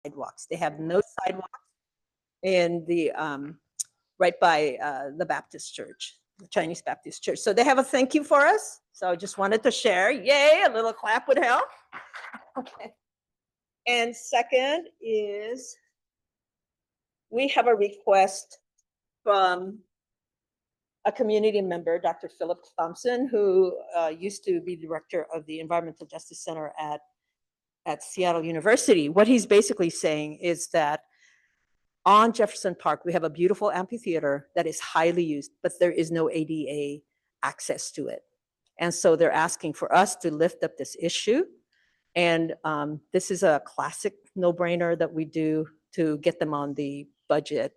sidewalks. They have no sidewalks in the right by the Baptist church, the Chinese Baptist church. So they have a thank you for us. So I just wanted to share. Yay, a little clap would help. Okay. And second is we have a request from a community member, Dr. Philip Thompson, who used to be director of the Environmental Justice Center at Seattle University. What he's basically saying is that on Jefferson Park, we have a beautiful amphitheater that is highly used, but there is no ADA access to it. And so they're asking for us to lift up this issue. And this is a classic no-brainer that we do to get them on the budget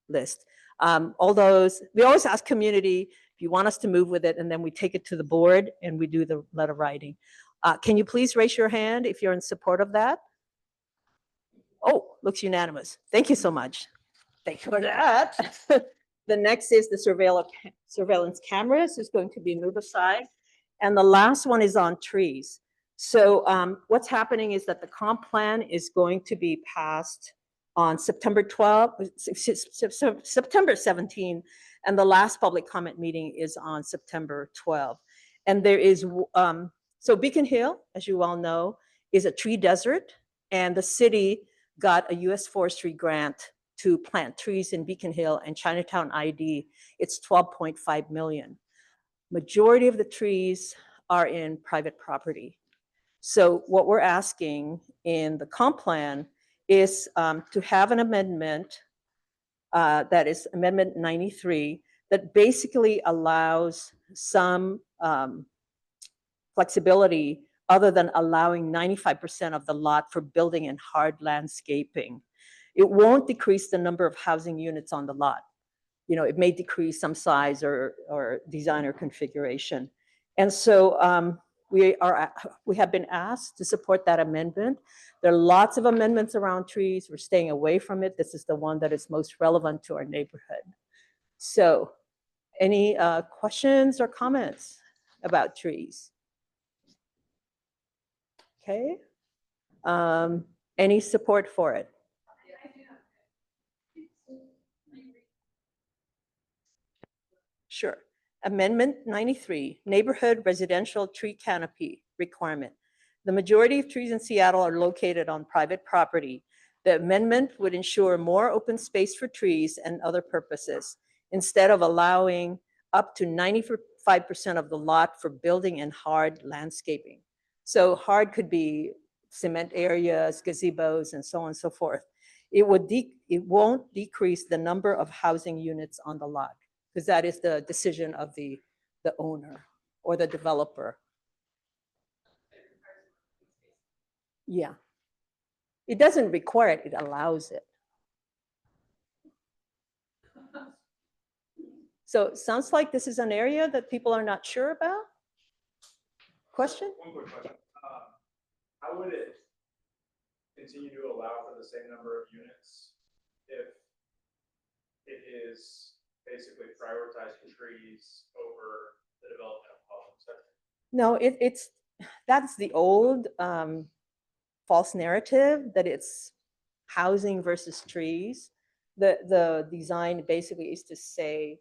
list. Although we always ask community if you want us to move with it, and then we take it to the board and we do the letter writing. Can you please raise your hand if you're in support of that? Oh, looks unanimous. Thank you so much. Thank you for that. The next is the surveillance cameras is going to be moved aside. And the last one is on trees. So what's happening is that the comp plan is going to be passed on September 12th, September 17, and the last public comment meeting is on September 12th. And there is, so Beacon Hill, as you all know, is a tree desert, and the city got a U.S. forestry grant to plant trees in Beacon Hill and Chinatown ID. It's $12.5 million. Majority of the trees are in private property. So what we're asking in the comp plan is to have an amendment that is Amendment 93 that basically allows some flexibility other than allowing 95% of the lot for building and hard landscaping. It won't decrease the number of housing units on the lot. You know, it may decrease some size or design or configuration. And so we have been asked to support that amendment. There are lots of amendments around trees. We're staying away from it. This is the one that is most relevant to our neighborhood. So any questions or comments about trees? Okay. Any support for it? Sure. Amendment 93, neighborhood residential tree canopy requirement. The majority of trees in Seattle are located on private property. The amendment would ensure more open space for trees and other purposes, instead of allowing up to 95% of the lot for building and hard landscaping. So hard could be cement areas, gazebos, and so on and so forth. It won't decrease the number of housing units on the lot, because that is the decision of the owner or the developer. Yeah. It doesn't require it, it allows it. So it sounds like this is an area that people are not sure about. Question? One quick question. How would it continue to allow for the same number of units if it is basically prioritizing trees over the development of homes? No, that's the old false narrative that it's housing versus trees. The design basically is to say,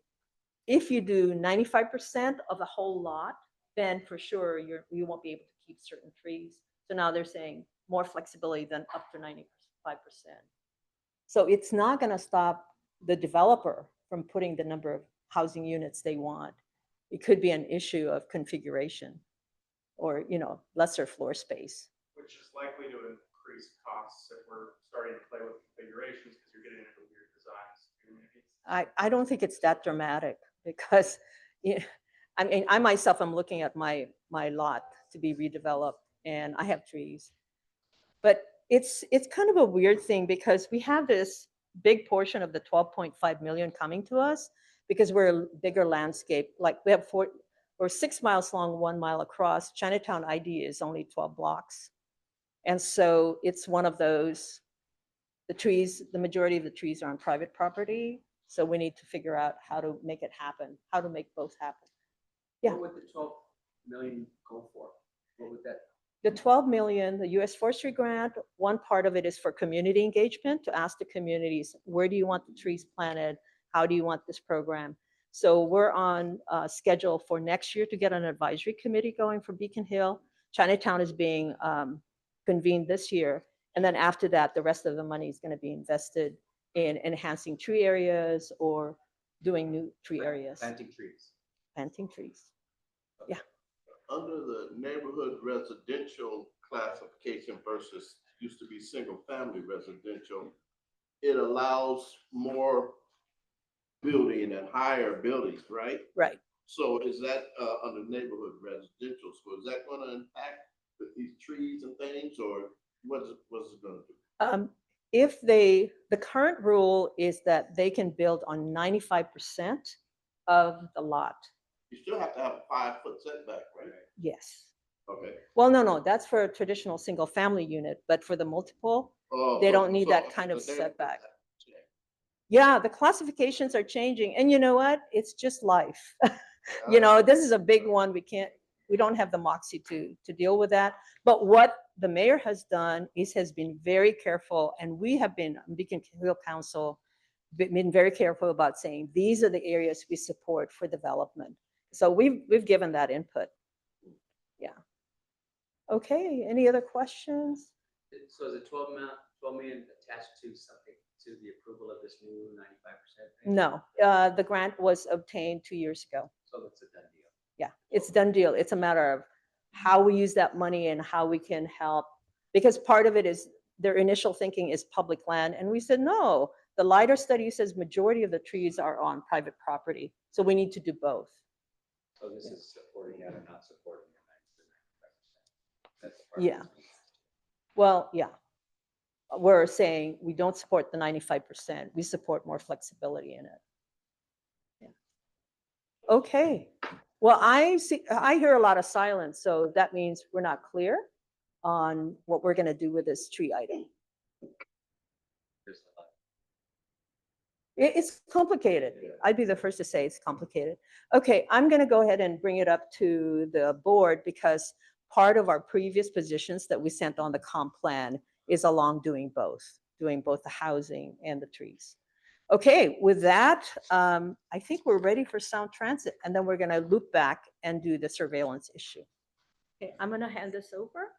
if you do 95% of the whole lot, then for sure you won't be able to keep certain trees. So now they're saying more flexibility than up to 95%. So it's not going to stop the developer from putting the number of housing units they want. It could be an issue of configuration or, you know, lesser floor space. Which is likely to increase costs if we're starting to play with configurations because you're getting into weird designs. I don't think it's that dramatic because, you know, I mean, I myself am looking at my lot to be redeveloped and I have trees. But it's kind of a weird thing because we have this big portion of the 12.5 million coming to us because we're a bigger landscape. Like we're 6 miles long, 1 mile across. Chinatown ID is only 12 blocks. And so it's one of those, the majority of the trees are on private property. So we need to figure out how to make it happen, how to make both happen. Yeah. What would the 12 million go for? What would that The 12 million, the US Forestry Grant, one part of it is for community engagement, to ask the communities, where do you want the trees planted? How do you want this program? So we're on schedule for next year to get an advisory committee going for Beacon Hill. Chinatown is being convened this year. And then after that, the rest of the money is going to be invested in enhancing tree areas or doing new tree areas. Planting trees. Planting trees. Under the neighborhood residential classification versus used to be single family residential, it allows more building and higher buildings, right? Right. So is that under neighborhood residential? So is that gonna impact with these trees and things, or what's it gonna do? If the current rule is that they can build on 95% of the lot. You still have to have a 5-foot setback, right? Yes. Okay. Well, no, that's for a traditional single family unit, but for the multiple, Oh, they so- don't need so that kind of the neighborhood- setback. Yeah, the classifications are changing. And you know what? It's just life. You know, this is a big one. We don't have the moxie to deal with that. But what the mayor has done is has been very careful, and we have been, Beacon Hill Council, been very careful about saying, these are the areas we support for development. So we've given that input. Yeah. Okay, any other questions? So is it 12 million attached to something, to the approval of this new 95%? No, the grant was obtained 2 years ago. So it's a done deal. Yeah, it's done deal. It's a matter of how we use that money and how we can help. Because part of it is their initial thinking is public land. And we said, no, the LiDAR study says majority of the trees are on private property. So we need to do both. So this is supporting that and not supporting the 95%. That's the part. Yeah. Well, yeah. We're saying we don't support the 95%. We support more flexibility in it. Yeah. Okay. Well, I hear a lot of silence, so that means we're not clear on what we're going to do with this tree item. There's a lot. It's complicated. I'd be the first to say it's complicated. Okay, I'm going to go ahead and bring it up to the board because part of our previous positions that we sent on the comp plan is along doing both the housing and the trees. Okay, with that, I think we're ready for sound transit, and then we're going to loop back and do the surveillance issue. Okay, I'm going to hand this over.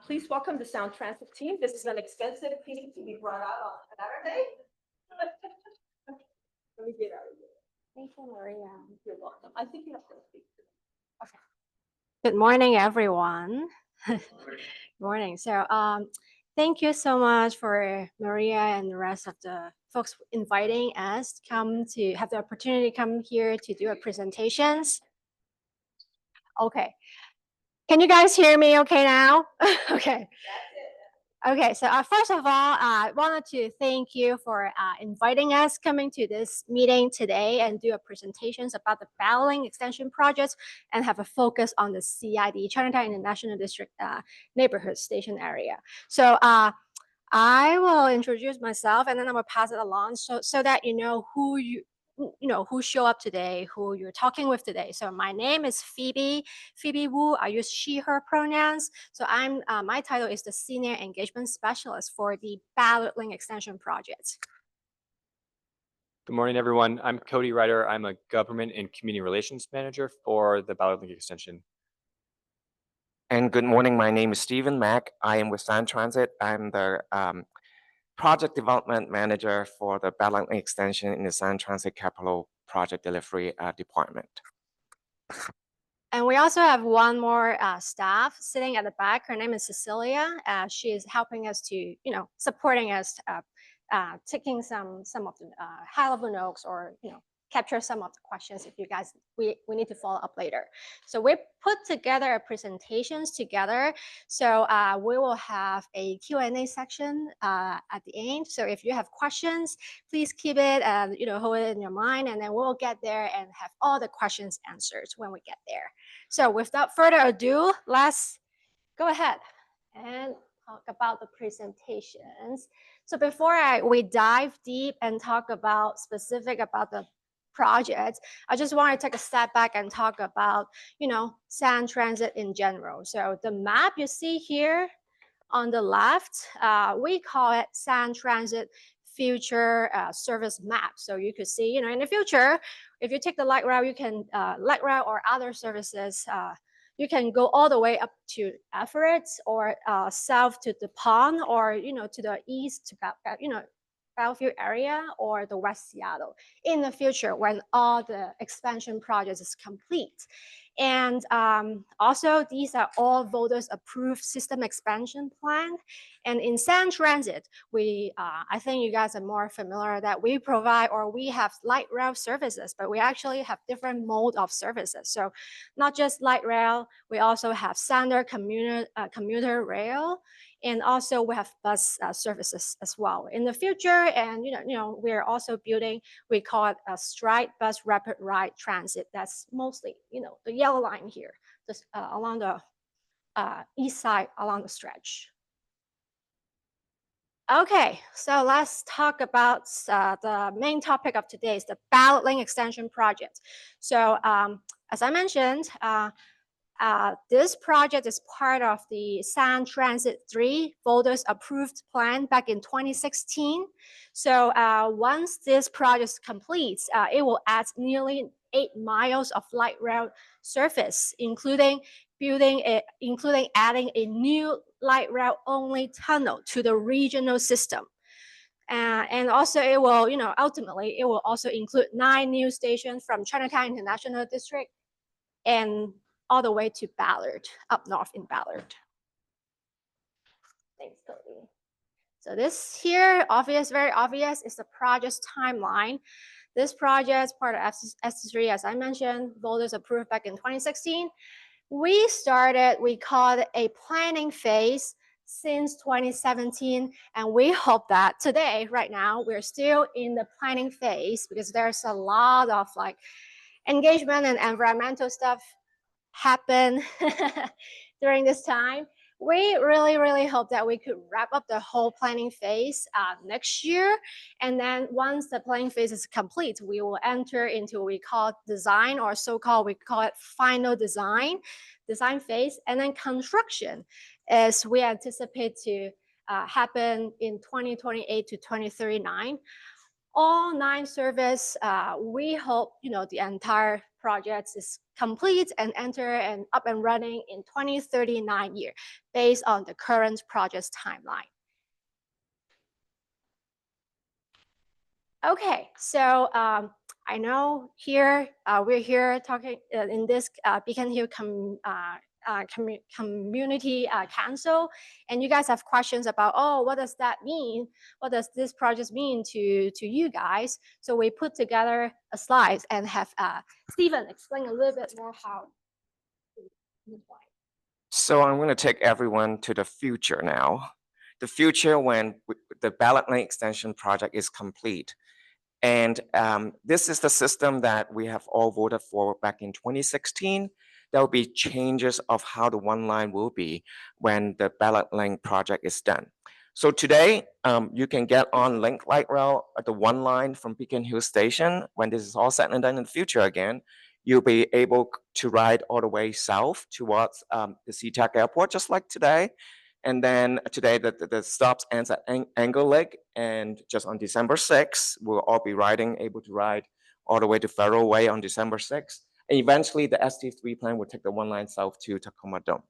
Please welcome the sound transit team. This is an expensive meeting to be brought out on Saturday. Let me get out of here. Thank you, Maria. You're welcome. I think you have to speak to them. Okay. Good morning, everyone. Good morning. So, thank you so much for Maria and the rest of the folks inviting us to come to have the opportunity to come here to do a presentations. Okay. Can you guys hear me okay now? Okay. Okay, so first of all, I wanted to thank you for inviting us coming to this meeting today and do a presentations about the Battling Extension projects and have a focus on the CID, Chinatown International District neighborhood station area. So I will introduce myself and then I'm gonna pass it along so that you know who who show up today, who you're talking with today. So my name is Phoebe Wu. I use she, her pronouns. So I'm my title is the Senior Engagement Specialist for the Ballot Link Extension Project. Good morning, everyone. I'm Cody Ryder. I'm a Government and Community Relations Manager for the Ballot Link Extension. And good morning, my name is Stephen Mack. I am with Sound Transit. I'm the Project Development Manager for the Ballot Link Extension in the Sound Transit Capital Project Delivery Department. And we also have one more staff sitting at the back. Her name is Cecilia. She is helping us to, supporting us, taking some of the high-level notes or, capture some of the questions if you guys, we need to follow up later. So we put together a presentations together. So we will have a Q&A section at the end. So if you have questions, please keep it, hold it in your mind, and then we'll get there and have all the questions answered when we get there. So without further ado, let's go ahead and talk about the presentations. So before we dive deep and talk about specific about the projects, I just want to take a step back and talk about, Sound Transit in general. So the map you see here on the left, we call it Sound Transit Future Service Map. So you could see, in the future, if you take the light rail, you can light rail or other services. You can go all the way up to Everett or south to the pond, or to the east to Bellevue area or the West Seattle in the future when all the expansion projects is complete. And also, these are all voters approved system expansion plan. And in Sound Transit, I think you guys are more familiar that we provide, or we have light rail services, but we actually have different mode of services. So not just light rail, we also have standard commuter rail, and also we have bus services as well in the future. And we're also building, we call it a Stride Bus Rapid Ride Transit. That's mostly the yellow line here, just along the east side along the stretch. Okay, so let's talk about the main topic of today is the ballot link extension project. So as I mentioned, this project is part of the Sound Transit 3 voters approved plan back in 2016. So once this project completes, it will add nearly 8 miles of light rail surface, including adding a new light rail only tunnel to the regional system. And also it will, ultimately it will also include 9 new stations from Chinatown International District and all the way to Ballard, up north in Ballard. Thanks, Cody. So this here, very obvious, is the project's timeline. This project, part of ST3, as I mentioned, voters approved back in 2016. We called it a planning phase since 2017, and we hope that today, right now, we're still in the planning phase because there's a lot of engagement and environmental stuff happen during this time. We really, really hope that we could wrap up the whole planning phase next year. And then once the planning phase is complete, we will enter into what we call design, or we call it final design phase. And then construction, as we anticipate to happen in 2028 to 2039. All 9 service, we hope the entire project is complete and enter and up and running in 2039 year, based on the current project's timeline. Okay, so I know here we're here talking in this Beacon Hill community council, and you guys have questions about, what does that mean? What does this project mean to you guys? So we put together a slide and have Stephen explain a little bit more how. So I'm going to take everyone to the future now. The future when the ballot link extension project is complete. And this is the system that we have all voted for back in 2016. There will be changes of how the one line will be when the ballot link project is done. So today, you can get on Link Light Rail at the one line from Beacon Hill Station. When this is all said and done in the future again, you'll be able to ride all the way south towards the SeaTac Airport, just like today. And then today, the stops ends at Angle Lake, and just on December 6th, we'll all be able to ride all the way to Federal Way on December 6th. And eventually, the ST3 plan will take the one line south to Tacoma Dome.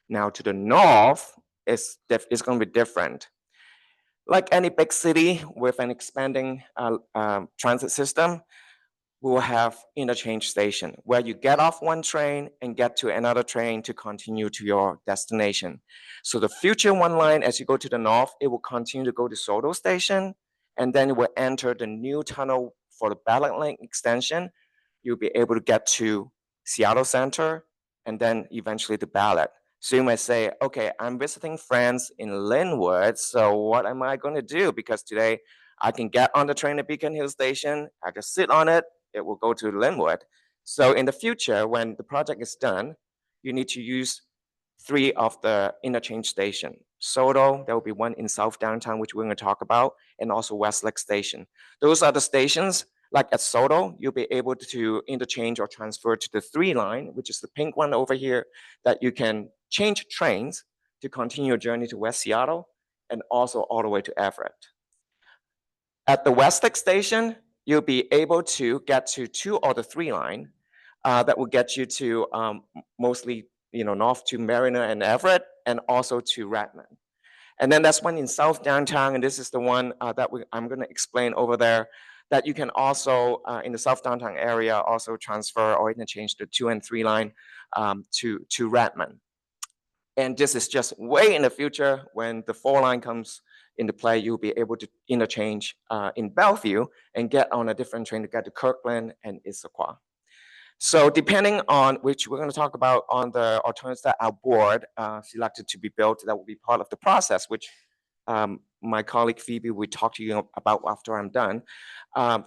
Now, to the north, it's going to be different. Like any big city with an expanding transit system, we will have interchange station where you get off one train and get to another train to continue to your destination. So the future one line, as you go to the north, it will continue to go to Soto Station, and then it will enter the new tunnel for the ballot link extension. You'll be able to get to Seattle Center and then eventually the ballot. So you might say, okay, I'm visiting friends in Linwood, so what am I going to do? Because today I can get on the train at Beacon Hill Station, I just sit on it, it will go to Linwood. So in the future, when the project is done, you need to use 3 of the interchange station. Soto, there will be one in South Downtown, which we're going to talk about, and also Westlake Station. Those are the stations Like at Soto, you'll be able to interchange or transfer to the 3 line, which is the pink one over here, that you can change trains to continue your journey to West Seattle and also all the way to Everett. At the Westlake station, you'll be able to get to 2 or the 3 line that will get you to mostly north to Mariner and Everett and also to Redmond. And then that's one in South Downtown, and this is the one that I'm going to explain over there, that you can also, in the South Downtown area, also transfer or interchange the 2 and 3 line to Redmond. And this is just way in the future. When the 4 line comes into play, you'll be able to interchange in Bellevue and get on a different train to get to Kirkland and Issaquah. So depending on which we're going to talk about on the alternatives that our board selected to be built, that will be part of the process, which my colleague Phoebe will talk to you about after I'm done.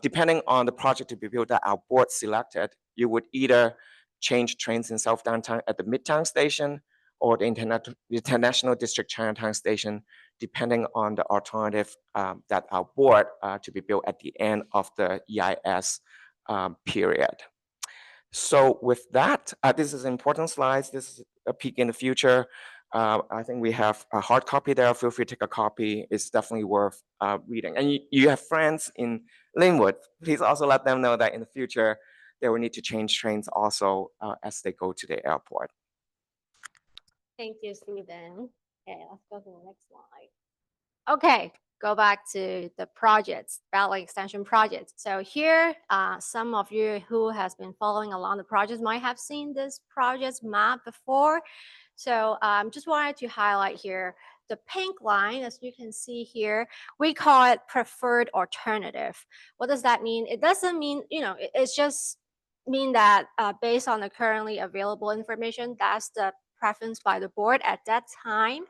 Depending on the project to be built that our board selected, you would either change trains in South Downtown at the Midtown station or the International District Chinatown station, depending on the alternative that our board to be built at the end of the EIS period. So with that, this is important slides. This is a peek in the future. I think we have a hard copy there. Feel free to take a copy. It's definitely worth reading. And you have friends in Linwood. Please also let them know that in the future, they will need to change trains also as they go to the airport. Thank you, Stephen. Okay, let's go to the next slide. Okay, go back to the projects, Beltline extension projects. So here, some of you who has been following along the project might have seen this project map before. So just wanted to highlight here the pink line, as you can see here, we call it preferred alternative. What does that mean? It doesn't mean, it's just mean that based on the currently available information, that's the preference by the board at that time.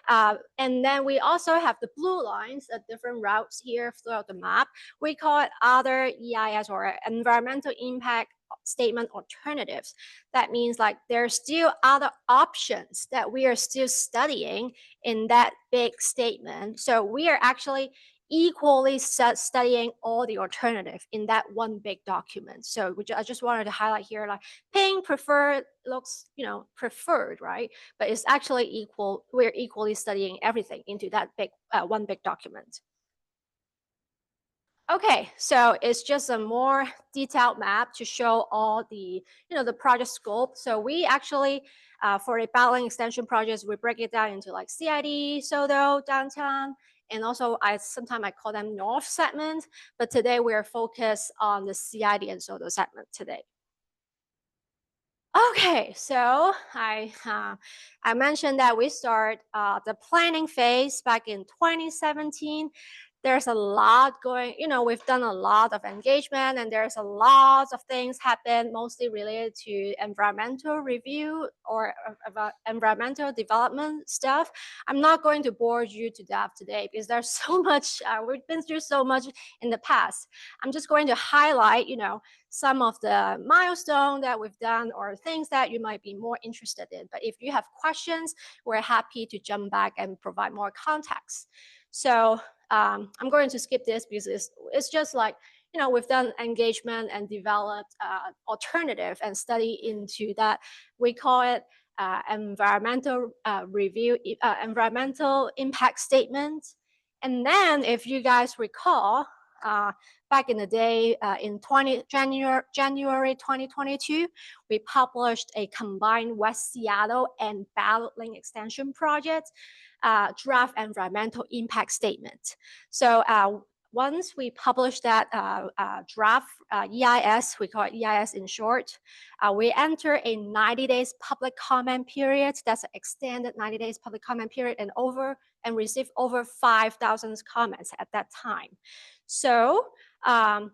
And then we also have the blue lines at different routes here throughout the map. We call it other EIS or environmental impact statement alternatives. That means like there's still other options that we are still studying in that big statement. So we are actually equally studying all the alternatives in that one big document. So I just wanted to highlight here, like pink preferred looks, preferred, right? But it's actually equal. We're equally studying everything into that big one big document. Okay, so it's just a more detailed map to show all the, the project scope. So we actually, for a Beltline extension projects, we break it down into like CID, Soto, downtown, and also sometimes I call them north segment. But today we are focused on the CID and Soto segment today. Okay, so I mentioned that we start the planning phase back in 2017. There's a lot going, we've done a lot of engagement and there's a lot of things happen, mostly related to environmental review or environmental development stuff. I'm not going to bore you to death today because there's so much, we've been through so much in the past. I'm just going to highlight, some of the milestones that we've done or things that you might be more interested in. But if you have questions, we're happy to jump back and provide more context. So I'm going to skip this because it's just like, we've done engagement and developed alternative and study into that. We call it environmental review, environmental impact statement. And then if you guys recall, back in the day, in January 2022, we published a combined West Seattle and Beltline extension project draft environmental impact statement. So once we publish that draft EIS, we call it EIS in short, we enter a 90 days public comment period. That's an extended 90 days public comment period and receive over 5,000 comments at that time. So, and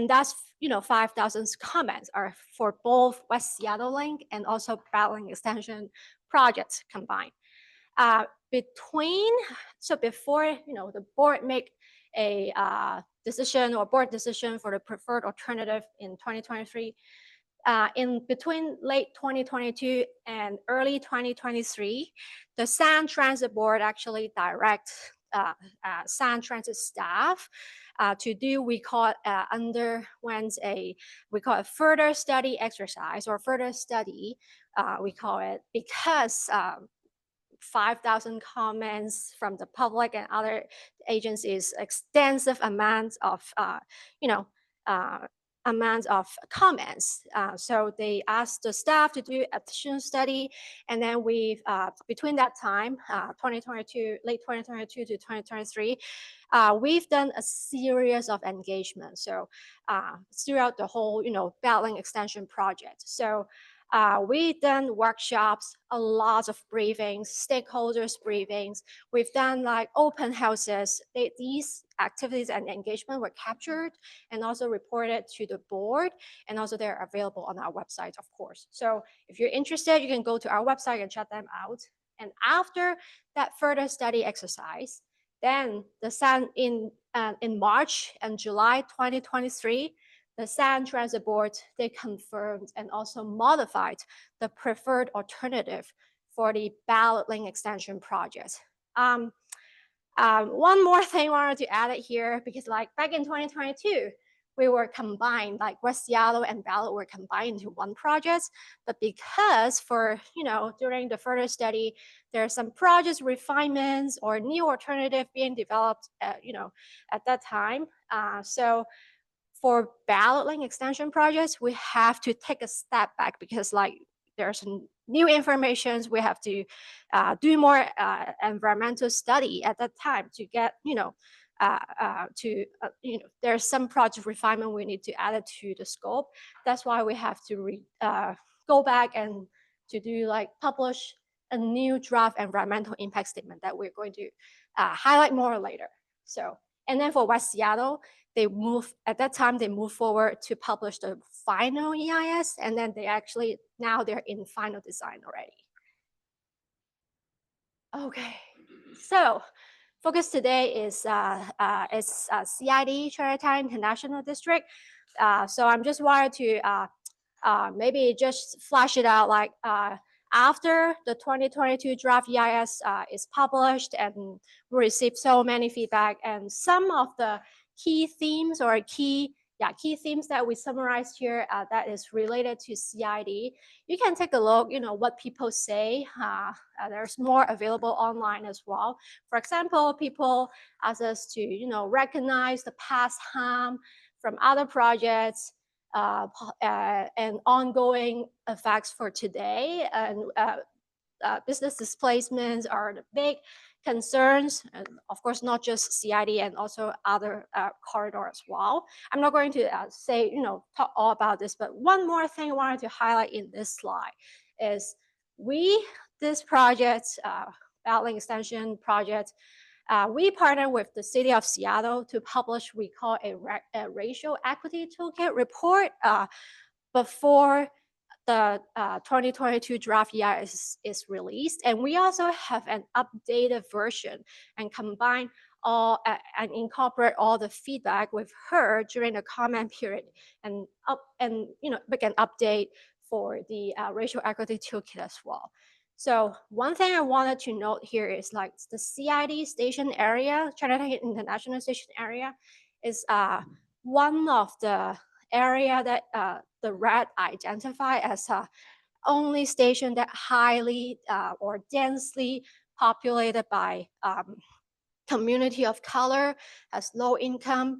that's, 5,000 comments are for both West Seattle Link and also Beltline extension projects combined. Before, the board make a decision or board decision for the preferred alternative in 2023, in between late 2022 and early 2023, the Sound Transit Board actually direct SAN Transit staff to do, we call underwent we call it further study exercise or further study, we call it, because 5,000 comments from the public and other agencies, extensive amounts of, amounts of comments. So they asked the staff to do additional study, and then we, between that time, 2022, late 2022 to 2023, we've done a series of engagements. So throughout the whole, belt lane extension project. So we've done workshops, a lot of briefings, stakeholders briefings. We've done like open houses. These activities and engagement were captured and also reported to the board, and also they're available on our website, of course. So if you're interested, you can go to our website and check them out. And after that further study exercise, then the SAN in March and July 2023, the SAN Transit Board, they confirmed and also modified the preferred alternative for the ballot lane extension project. One more thing I wanted to add it here, because like back in 2022, we were combined, like West Seattle and ballot were combined into one project. But because for, during the further study, there are some project refinements or new alternative being developed, at that time. So for ballot lane extension projects, we have to take a step back because like there's new information. We have to do more environmental study at that time to get, there's some project refinement we need to add it to the scope. That's why we have to go back and to do like publish a new draft environmental impact statement that we're going to highlight more later. So, and then for West Seattle, at that time, they moved forward to publish the final EIS, and then now they're in final design already. Okay, so focus today is CID, Chinatown International District. So I'm just wanted to maybe just flash it out, like after the 2022 draft EIS is published, and we received so many feedback, and some of the key themes or key themes that we summarized here that is related to CID. You can take a look, what people say. There's more available online as well. For example, people ask us to, recognize the past harm from other projects and ongoing effects for today. And business displacements are the big concerns, and of course, not just CID and also other corridor as well. I'm not going to say, talk all about this, but one more thing I wanted to highlight in this slide is this project, belt lane extension project, we partner with the city of Seattle to publish, we call a racial equity toolkit report before the 2022 draft EIS is released. And we also have an updated version and combine all and incorporate all the feedback we've heard during the comment period, and make an update for the racial equity toolkit as well. So one thing I wanted to note here is like the CID station area, Chinatown International Station area, is one of the area that the red identify as a only station that highly or densely populated by community of color, has low income,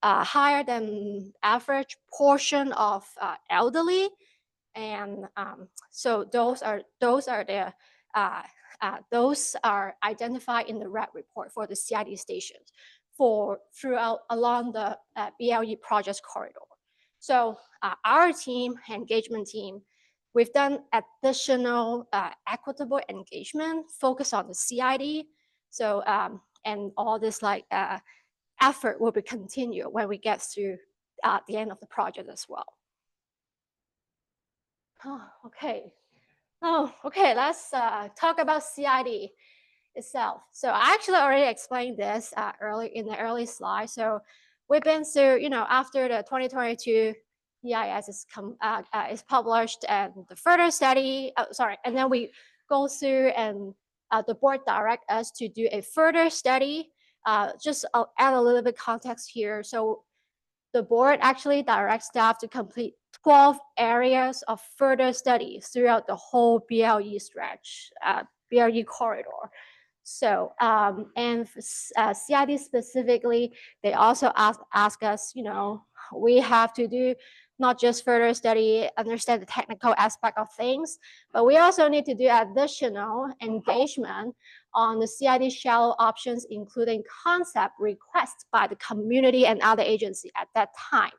higher than average portion of elderly, and so those are identified in the red report for the CID stations throughout along the BLE project corridor. So our team, engagement team, we've done additional equitable engagement focused on the CID. So and all this effort will be continued when we get through the end of the project as well. Oh, okay. Let's talk about CID itself. So I actually already explained this in the early slide. So we've been through, after the 2022 EIS is published and the further study, and then we go through and the board direct us to do a further study. Just I'll add a little bit context here. So the board actually directs staff to complete 12 areas of further studies throughout the whole BLE stretch, BLE corridor. So, and CID specifically, they also ask us, we have to do not just further study, understand the technical aspect of things, but we also need to do additional engagement on the CID shallow options, including concept requests by the community and other agency at that time.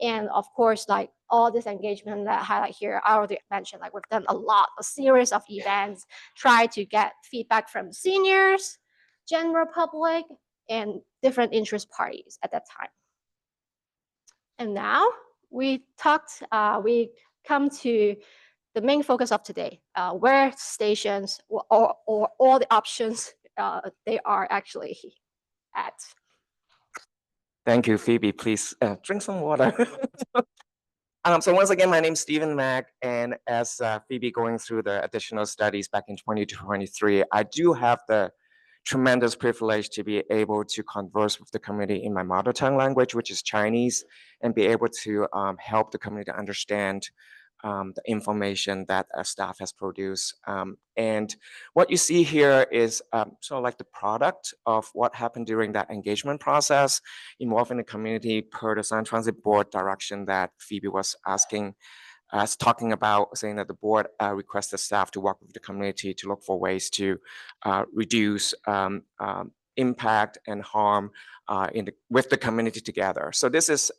And of course, like all this engagement that I highlight here, I already mentioned, like we've done a series of events, try to get feedback from seniors, general public, and different interest parties at that time. And now we come to the main focus of today, where stations or all the options they are actually at. Thank you, Phoebe. Please drink some water. So once again, my name is Stephen Mack, and as Phoebe going through the additional studies back in 2023, I do have the tremendous privilege to be able to converse with the community in my mother tongue language, which is Chinese, and be able to help the community understand the information that staff has produced. And what you see here is sort of like the product of what happened during that engagement process involving the community per the San Transit Board direction that Phoebe was talking about, saying that the board requested staff to work with the community to look for ways to reduce impact and harm with the community together. So this is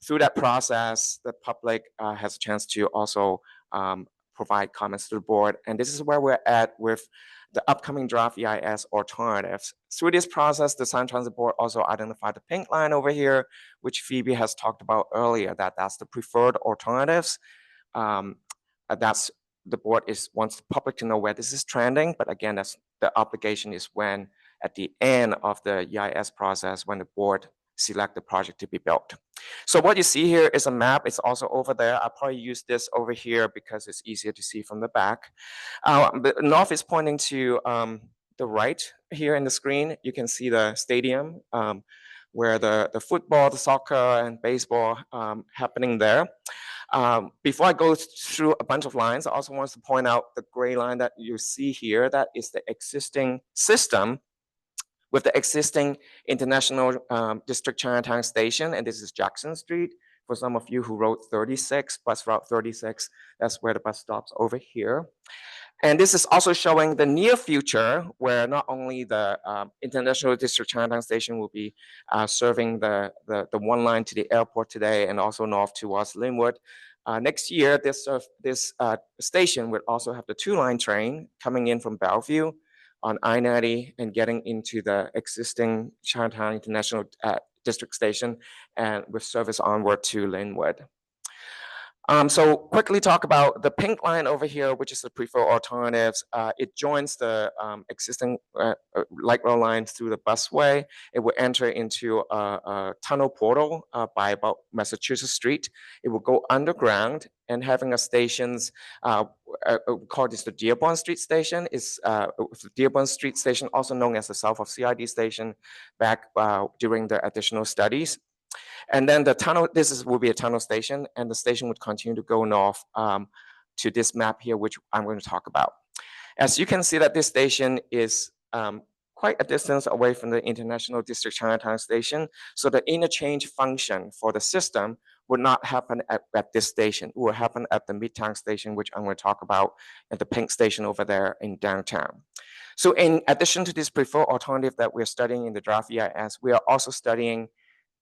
through that process, the public has a chance to also provide comments to the board. And this is where we're at with the upcoming draft EIS alternatives. Through this process, the San Transit Board also identified the pink line over here, which Phoebe has talked about earlier, that's the preferred alternatives. That's the board wants the public to know where this is trending. But again, that's the obligation is when at the end of the EIS process, when the board select the project to be built. So what you see here is a map. It's also over there. I'll probably use this over here because it's easier to see from the back. The north is pointing to the right here in the screen. You can see the stadium where the football, the soccer, and baseball happening there. Before I go through a bunch of lines, I also want to point out the gray line that you see here. That is the existing system with the existing International District Chinatown Station, and this is Jackson Street. For some of you who rode 36, bus route 36, that's where the bus stops over here. And this is also showing the near future, where not only the International District Chinatown Station will be serving the one line to the airport today, and also north towards Linwood. Next year, this station would also have the 2-line train coming in from Bellevue on I-90 and getting into the existing Chinatown International District Station, and with service onward to Linwood. So quickly talk about the pink line over here, which is the preferred alternatives. It joins the existing light rail line through the busway. It will enter into a tunnel portal by about Massachusetts Street. It will go underground, and having a stations called this the Dearborn Street Station. Is Dearborn Street Station, also known as the South of CID Station, back during the additional studies. And then the tunnel, will be a tunnel station, and the station would continue to go north to this map here, which I'm going to talk about. As you can see that this station is quite a distance away from the International District Chinatown Station. So the interchange function for the system would not happen at this station. It will happen at the Midtown Station, which I'm going to talk about, at the pink station over there in downtown. So in addition to this preferred alternative that we're studying in the draft EIS, we are also studying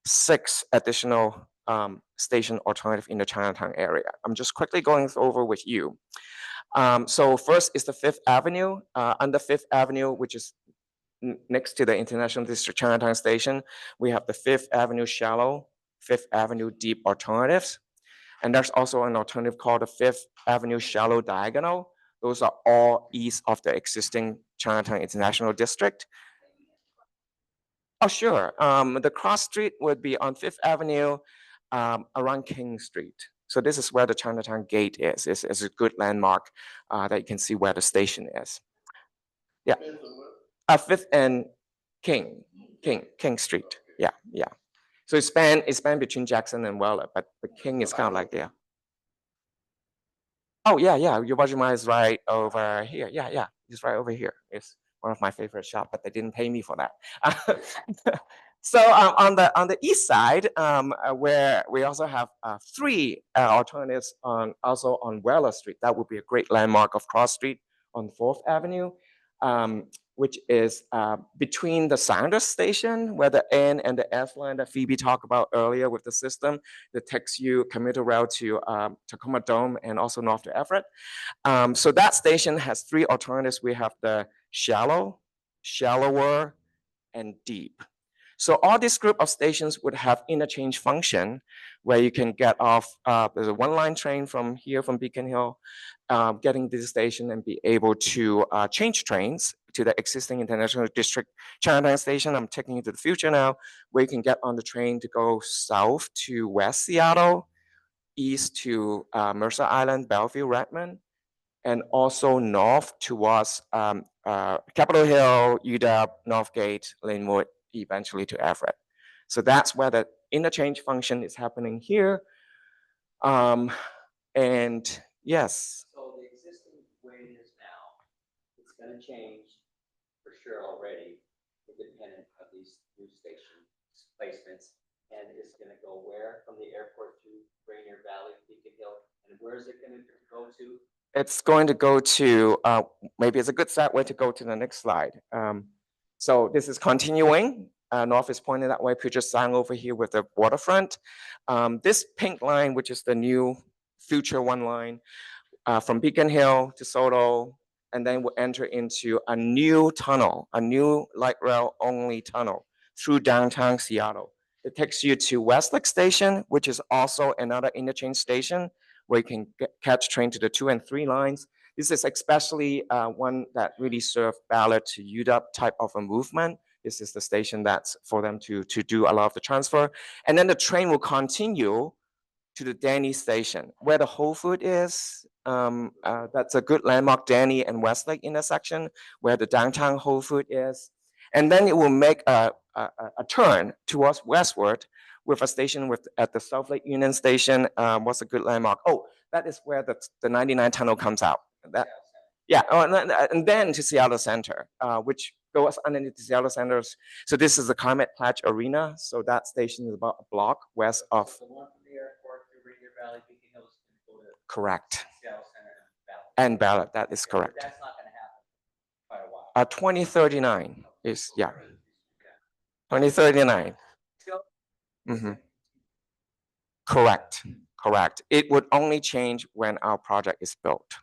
6 additional station alternative in the Chinatown area. I'm just quickly going over with you. So first is the 5th Avenue. Under 5th Avenue, which is next to the International District Chinatown Station, we have the 5th Avenue shallow, 5th Avenue deep alternatives. And there's also an alternative called the 5th Avenue shallow diagonal. Those are all east of the existing Chinatown International District. Oh, sure. The cross street would be on 5th Avenue around King Street. So this is where the Chinatown Gate is. It's a good landmark that you can see where the station is. Yeah. Depends on what- Fifth and King Street. Yeah, yeah. So it span between Jackson and Weller, but the King is kind of like there. Oh yeah, yeah. Your Wajima is right over here. Yeah, yeah. It's right over here. It's one of my favorite shops, but they didn't pay me for that. So on the east side, where we also have three alternatives also on Weller Street. That would be a great landmark of Cross Street on 4th Avenue, which is between the Sanders station, where the N and the S line that Phoebe talked about earlier with the system that takes you commuter rail to Tacoma Dome and also north to Everett. So that station has three alternatives. We have the shallow, shallower, and deep. So all this group of stations would have interchange function where you can get off, there's a one-line train from here from Beacon Hill, getting to the station and be able to change trains to the existing International District Chinatown station. I'm taking you to the future now, where you can get on the train to go south to West Seattle, east to Mercer Island, Bellevue, Redmond, and also north towards Capitol Hill, UW, Northgate, Linwood, eventually to Everett. So that's where the interchange function is happening here. And yes, So the existing way it is now, it's gonna change for sure already, independent of these new station placements. And it's gonna go where from the airport to Rainier Valley, Beacon Hill, and where is it gonna go to? it's going to go to, maybe it's a good segue to go to the next slide. So this is continuing. North is pointing that way, Puget Sound over here with the waterfront. This pink line, which is the new future one line, from Beacon Hill to Soto, and then we'll enter into a new tunnel, a new light rail only tunnel through downtown Seattle. It takes you to Westlake Station, which is also another interchange station where you can catch train to the 2 and 3 lines. This is especially one that really served Ballard to UW type of a movement. This is the station that's for them to do a lot of the transfer. And then the train will continue to the Danny station, where the Whole Food is. That's a good landmark, Danny and Westlake intersection, where the downtown Whole Food is. And then it will make a turn towards westward with a station at the South Lake Union Station. What's a good landmark? Oh, that is where the 99 tunnel comes out. That, yeah, and then to Seattle Center, which goes underneath the Seattle Centers. So this is the Climate Pledge Arena. So that station is about a block west of. The one from the airport to Rainier Valley, Beacon Hill is gonna go to Correct. Seattle Center and Valley. And Ballard, that is Yeah, but correct. that's not gonna happen quite a while. 2039 is, yeah, 2039. Mhm. Correct, correct. It would only change when our project is built.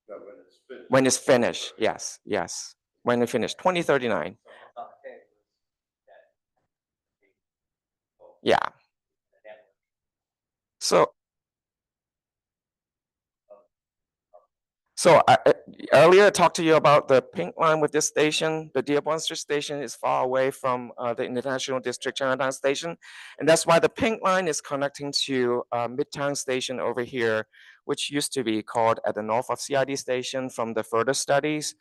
But when it's finished. When it's finished, yes, yes. When it's finished, 2039, yeah. So earlier I talked to you about the pink line with this station. The Dearborn Street station is far away from the International District Chinatown station. And that's why the pink line is connecting to Midtown Station over here, which used to be called at the north of CID station from the further studies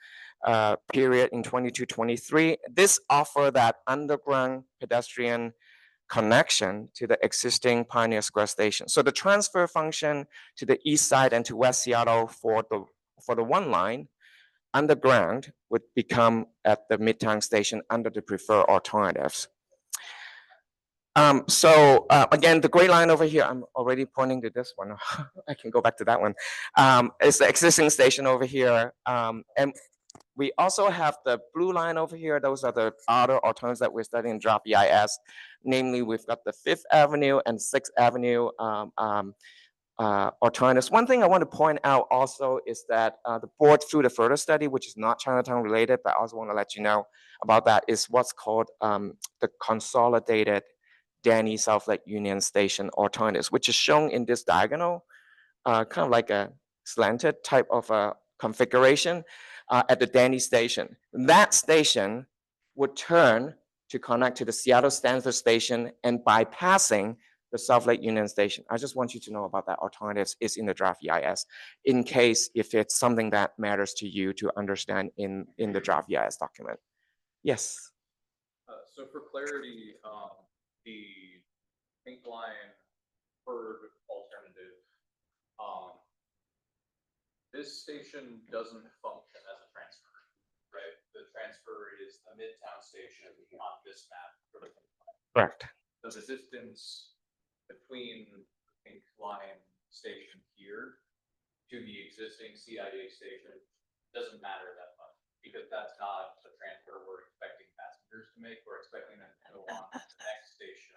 period in 22-23. This offer that underground pedestrian connection to the existing Pioneer Square station. So the transfer function to the east side and to West Seattle for the one line underground would become at the Midtown station under the preferred alternatives. So again, the gray line over here, I'm already pointing to this one. I can go back to that one. It's the existing station over here. And we also have the blue line over here. Those are the other alternatives that we're studying in draft EIS. Namely, we've got the 5th Avenue and 6th Avenue alternatives. One thing I want to point out also is that the board through the further study, which is not Chinatown related, but I also want to let you know about that, is what's called the consolidated Danny South Lake Union Station alternatives, which is shown in this diagonal, kind of like a slanted type of a configuration at the Danny station. That station would turn to connect to the Seattle Stanford station and bypassing the South Lake Union Station. I just want you to know about that alternatives is in the draft EIS, in case if it's something that matters to you to understand in the draft EIS document. Yes. So for clarity, the pink line preferred alternative, this station doesn't function as a transfer, right? The transfer is the Midtown station on this map for the pink line. Correct. So the distance between the pink line station here to the existing CIA station doesn't matter that much, because that's not the transfer we're expecting passengers to make. We're expecting them to go on to the next station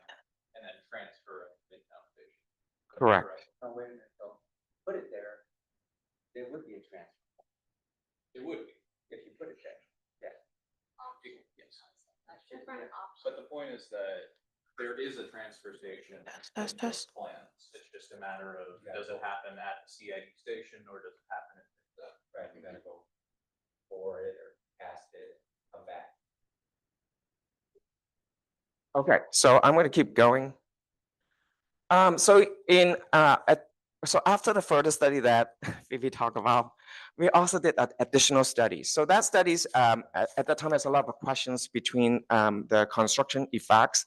and then transfer at the Midtown station. Correct. Oh, wait a minute, so put it there, there would be a transfer It would be. if you put it there. Yes. Different options. But the point is that there is a transfer station. Test, in test, those test. Plans. It's just a matter of, does it happen at the CID station or does it happen at the? Right, you gotta go for it or past it, come back. Okay, so I'm going to keep going. So after the further study that Vivi talked about, we also did additional studies. So that studies, at that time, there's a lot of questions between the construction effects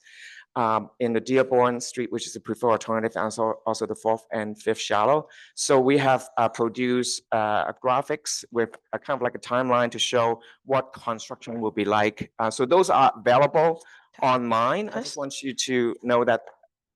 in the Dearborn Street, which is the preferred alternative, and also the 4th and 5th shallow. So we have produced graphics with a kind of like a timeline to show what construction will be like. So those are available online. I just want you to know that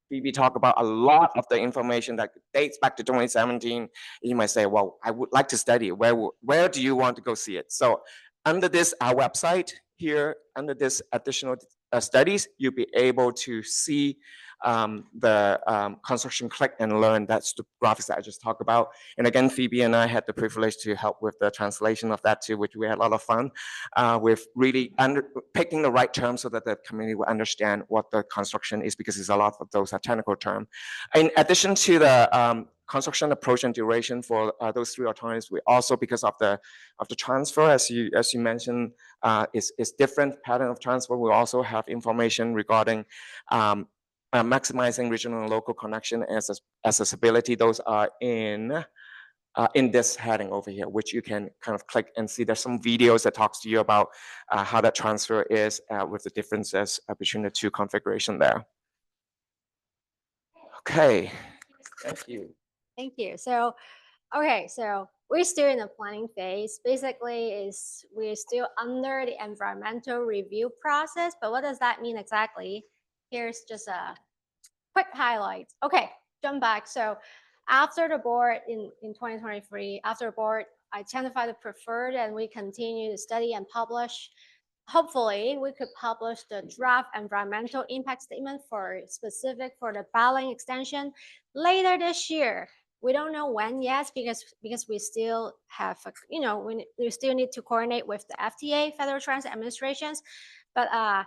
Phoebe talked about a lot of the information that dates back to 2017. You might say, well, I would like to study it. Where do you want to go see it? So under this, our website here, under this additional studies, you'll be able to see the construction click and learn. That's the graphics that I just talked about. And again, Phoebe and I had the privilege to help with the translation of that too, which we had a lot of fun with really picking the right terms so that the community will understand what the construction is, because there's a lot of those are technical terms. In addition to the construction approach and duration for those 3 alternatives, we also, because of the transfer, as you mentioned, is different pattern of transfer. We also have information regarding maximizing regional and local connection and accessibility. Those are in this heading over here, which you can kind of click and see. There's some videos that talks to you about how that transfer is with the differences between the 2 configuration there. Okay, thank you. Thank you. So, okay, so we're still in the planning phase. Basically, we're still under the environmental review process, but what does that mean exactly? Here's just a quick highlight. Okay, jump back. So after the board in 2023, after the board identified the preferred and we continue to study and publish, hopefully we could publish the draft environmental impact statement specific for the Bowling extension later this year. We don't know when yet because we still have, we still need to coordinate with the FTA, Federal Transit Administrations, but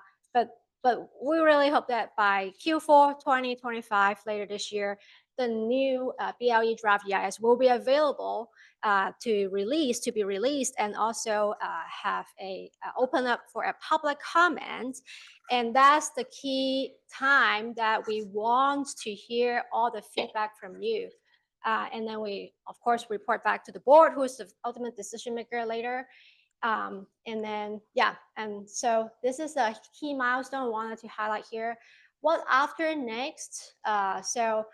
we really hope that by Q4 2025, later this year, the new BLE draft EIS will be available to be released, and also have open up for a public comment. And that's the key time that we want to hear all the feedback from you. And then we, of course, report back to the board, who's the ultimate decision maker later. And then, yeah, and so this is a key milestone I wanted to highlight here. What after next? So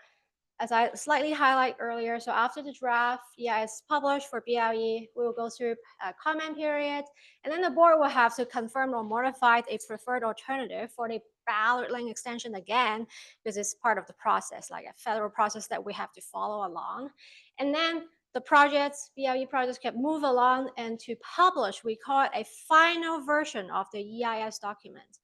as I slightly highlight earlier, so after the draft is published for BLE, we will go through a comment period, and then the board will have to confirm or modify a preferred alternative for the ballot link extension again, because it's part of the process, like a federal process that we have to follow along. And then the BLE projects can move along and to publish, we call it a final version of the EIS document.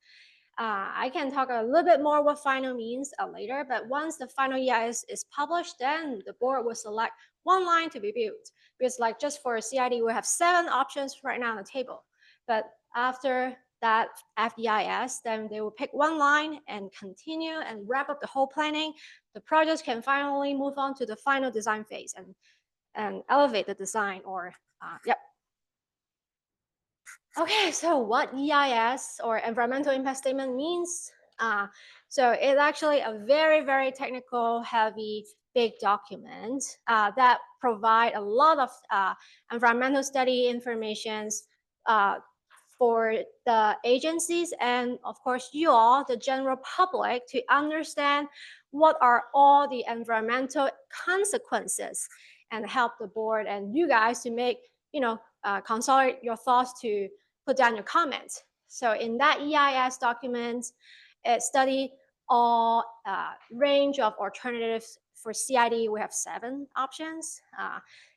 I can talk a little bit more what final means later, but once the final EIS is published, then the board will select one line to be built. Because like just for CID, we have 7 options right now on the table. But after that FEIS, then they will pick one line and continue and wrap up the whole planning. The projects can finally move on to the final design phase and elevate the design or, yep. Okay, so what EIS or environmental impact statement means? So it's actually a very, very technical, heavy, big document that provide a lot of environmental study informations for the agencies and of course you all, the general public, to understand what are all the environmental consequences and help the board and you guys to make, consolidate your thoughts to put down your comments. So in that EIS document, it studied all range of alternatives for CID. We have 7 options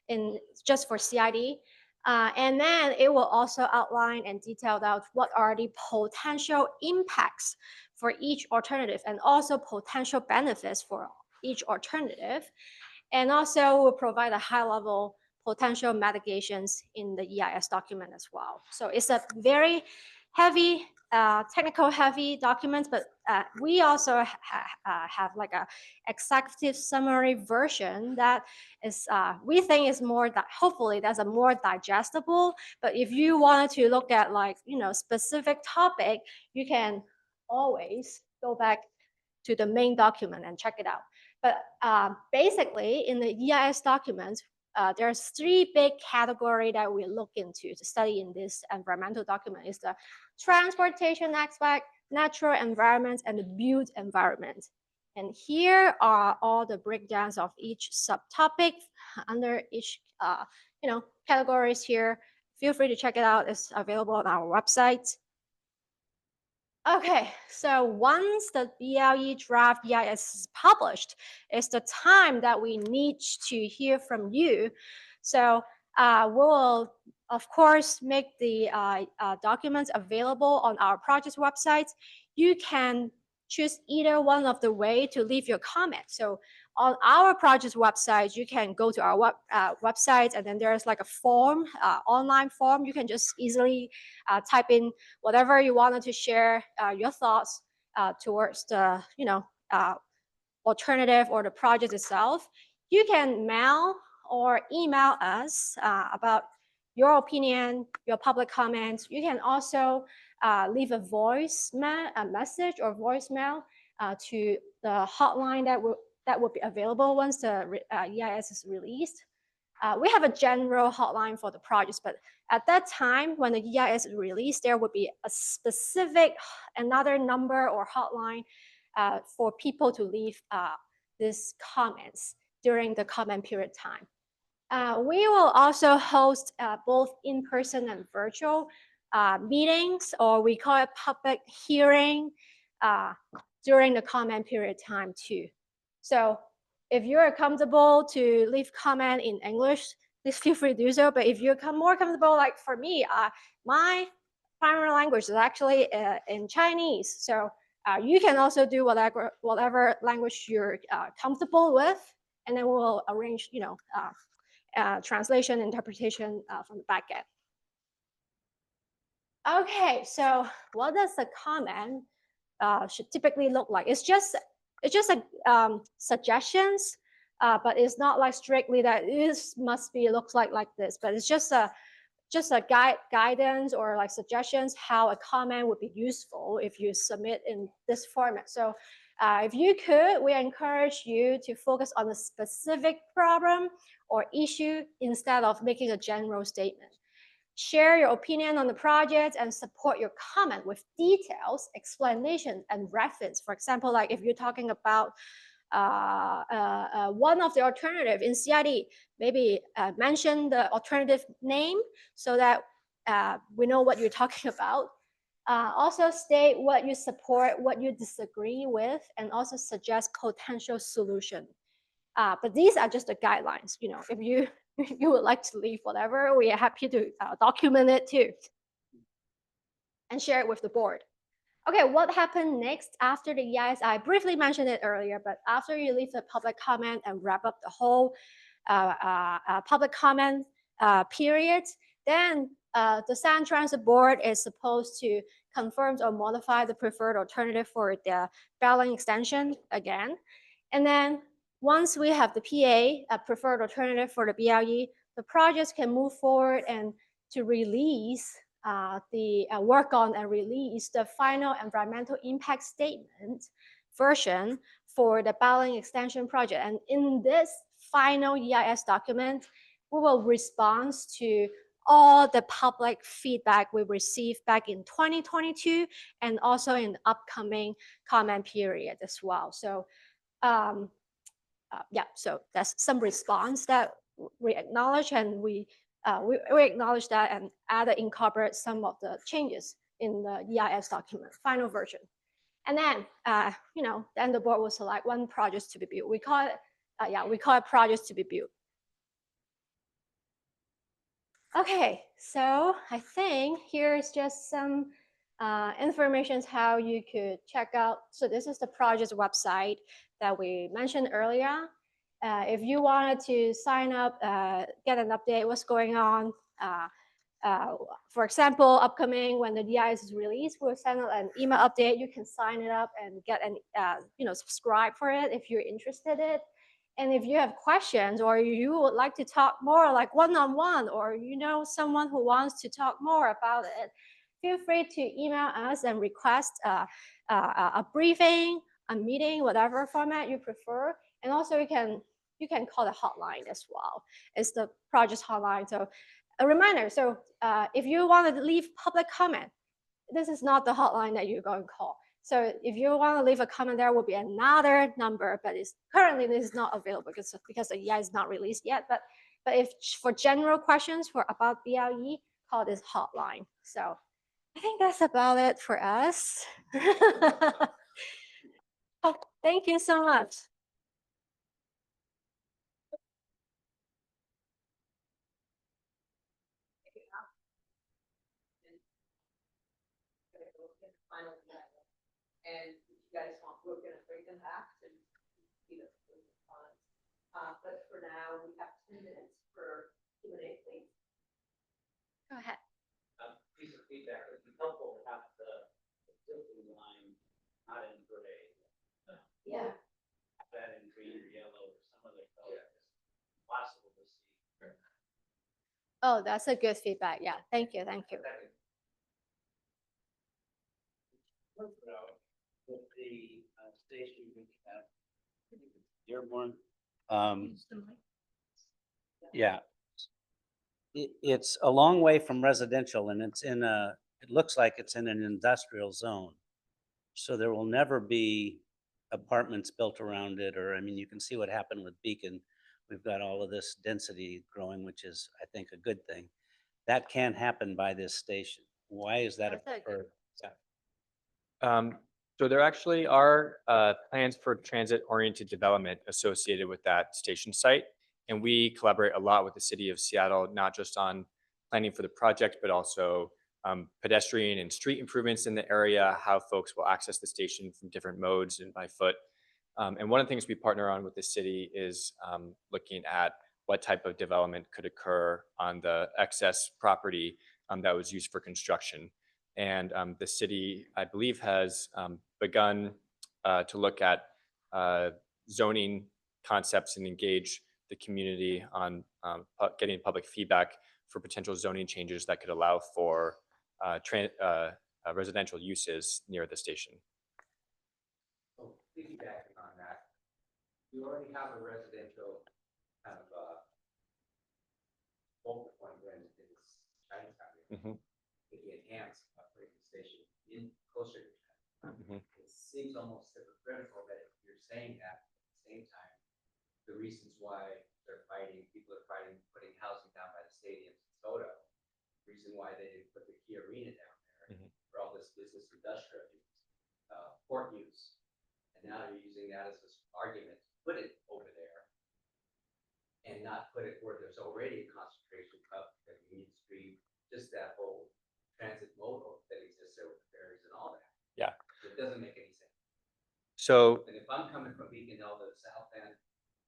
in just for CID. And then it will also outline and detail out what are the potential impacts for each alternative and also potential benefits for each alternative. And also will provide a high level potential mitigations in the EIS document as well. So it's a very heavy, technical heavy document, but we also have like a executive summary version that is, we think is more, hopefully that's a more digestible, but if you wanted to look at like, specific topic, you can always go back to the main document and check it out. But basically in the EIS documents, there's 3 big categories that we look into to study in this environmental document. Is the transportation aspect, natural environment, and the built environment. And here are all the breakdowns of each subtopic under each categories here. Feel free to check it out. It's available on our website. Okay, so once the BLE draft EIS is published, it's the time that we need to hear from you. So we will, of course, make the documents available on our project website. You can choose either one of the way to leave your comment. So on our project website, you can go to our website and then there's like a form, online form. You can just easily type in whatever you wanted to share your thoughts towards the alternative or the project itself. You can mail or email us about your opinion, your public comments. You can also leave a message or voicemail to the hotline that will be available once the EIS is released. We have a general hotline for the projects, but at that time, when the EIS is released, there would be a specific another number or hotline for people to leave these comments during the comment period time. We will also host both in-person and virtual meetings, or we call it public hearing during the comment period time too. So if you're comfortable to leave comment in English, please feel free to do so. But if you're more comfortable, like for me, my primary language is actually in Chinese. So you can also do whatever language you're comfortable with, and then we'll arrange, translation, interpretation from the back end. Okay, so what does the comment should typically look like? It's just a suggestions, but it's not like strictly that this must be looks like this. But it's just a guidance or like suggestions how a comment would be useful if you submit in this format. So if you could, we encourage you to focus on a specific problem or issue instead of making a general statement. Share your opinion on the project and support your comment with details, explanation, and reference. For example, like if you're talking about one of the alternative in CID, maybe mention the alternative name so that we know what you're talking about. Also state what you support, what you disagree with, and also suggest potential solution. But these are just the guidelines. If you would like to leave whatever, we are happy to document it too and share it with the board. Okay, what happened next after the EIS? I briefly mentioned it earlier, but after you leave the public comment and wrap up the whole public comment period, then the Sand Transit Board is supposed to confirm or modify the preferred alternative for the ballot extension again. And then once we have the PA, a preferred alternative for the BLE, the projects can move forward and to release work on and release the final environmental impact statement version for the Bowling Extension project. And in this final EIS document, we will respond to all the public feedback we received back in 2022 and also in the upcoming comment period as well. So yeah, so that's some response that we acknowledge, and we acknowledge that and incorporate some of the changes in the EIS document, final version. And then, then the board will select one project to be built. We call it projects to be built. Okay, so I think here's just some information how you could check out. So this is the project website that we mentioned earlier. If you wanted to sign up, get an update, what's going on. For example, upcoming when the EIS is released, we'll send out an email update. You can sign it up and get an, subscribe for it if you're interested in it. And if you have questions or you would like to talk more like one-on-one, or you know someone who wants to talk more about it, feel free to email us and request a briefing, a meeting, whatever format you prefer. And also you can call the hotline as well. It's the project hotline. So a reminder, so if you want to leave public comment, this is not the hotline that you're going to call. So if you want to leave a comment, there will be another number, but currently this is not available because the EIS is not released yet. But if for general questions about BLE, call this hotline. So I think that's about it for us. Oh, thank you so much. And if you guys want, we're gonna bring them back and but for now, we have 2 minutes for Q&A, please. Go ahead. Piece of feedback, it'd be helpful to have the filtering line not in gray. Yeah. That in green or yellow or some other color. It's possible to see. Oh, that's a good feedback. Yeah, thank you, thank you. With the station we have, Dearborn, yeah. It's a long way from residential, and it's in it looks like it's in an industrial zone. So there will never be apartments built around it, or, I mean, you can see what happened with Beacon. We've got all of this density growing, which is, I think, a good thing. That can happen by this station. Why is that a preferred? So there actually are plans for transit-oriented development associated with that station site. And we collaborate a lot with the city of Seattle, not just on planning for the project, but also pedestrian and street improvements in the area, how folks will access the station from different modes and by foot. And one of the things we partner on with the city is looking at what type of development could occur on the excess property that was used for construction. And the city, I believe, has begun to look at zoning concepts and engage the community on getting public feedback for potential zoning changes that could allow for residential uses near the station. So piggybacking on that, you already have a residential kind of focal point when it's Chinatown. Mhm. Could be enhanced operating station in closer to Chinatown. It seems almost hypocritical that if you're saying that at the same time, the reasons why people are fighting putting housing down by the stadiums in Soto, the reason why they didn't put the key arena down there for all this business industrial use, port use. And now you're using that as this argument to put it over there and not put it where there's already a concentration of the Union Street, just that whole transit modal that exists there with the ferries and all that. Yeah. It doesn't make any sense. So And if I'm coming from Beacon Hill to the south end,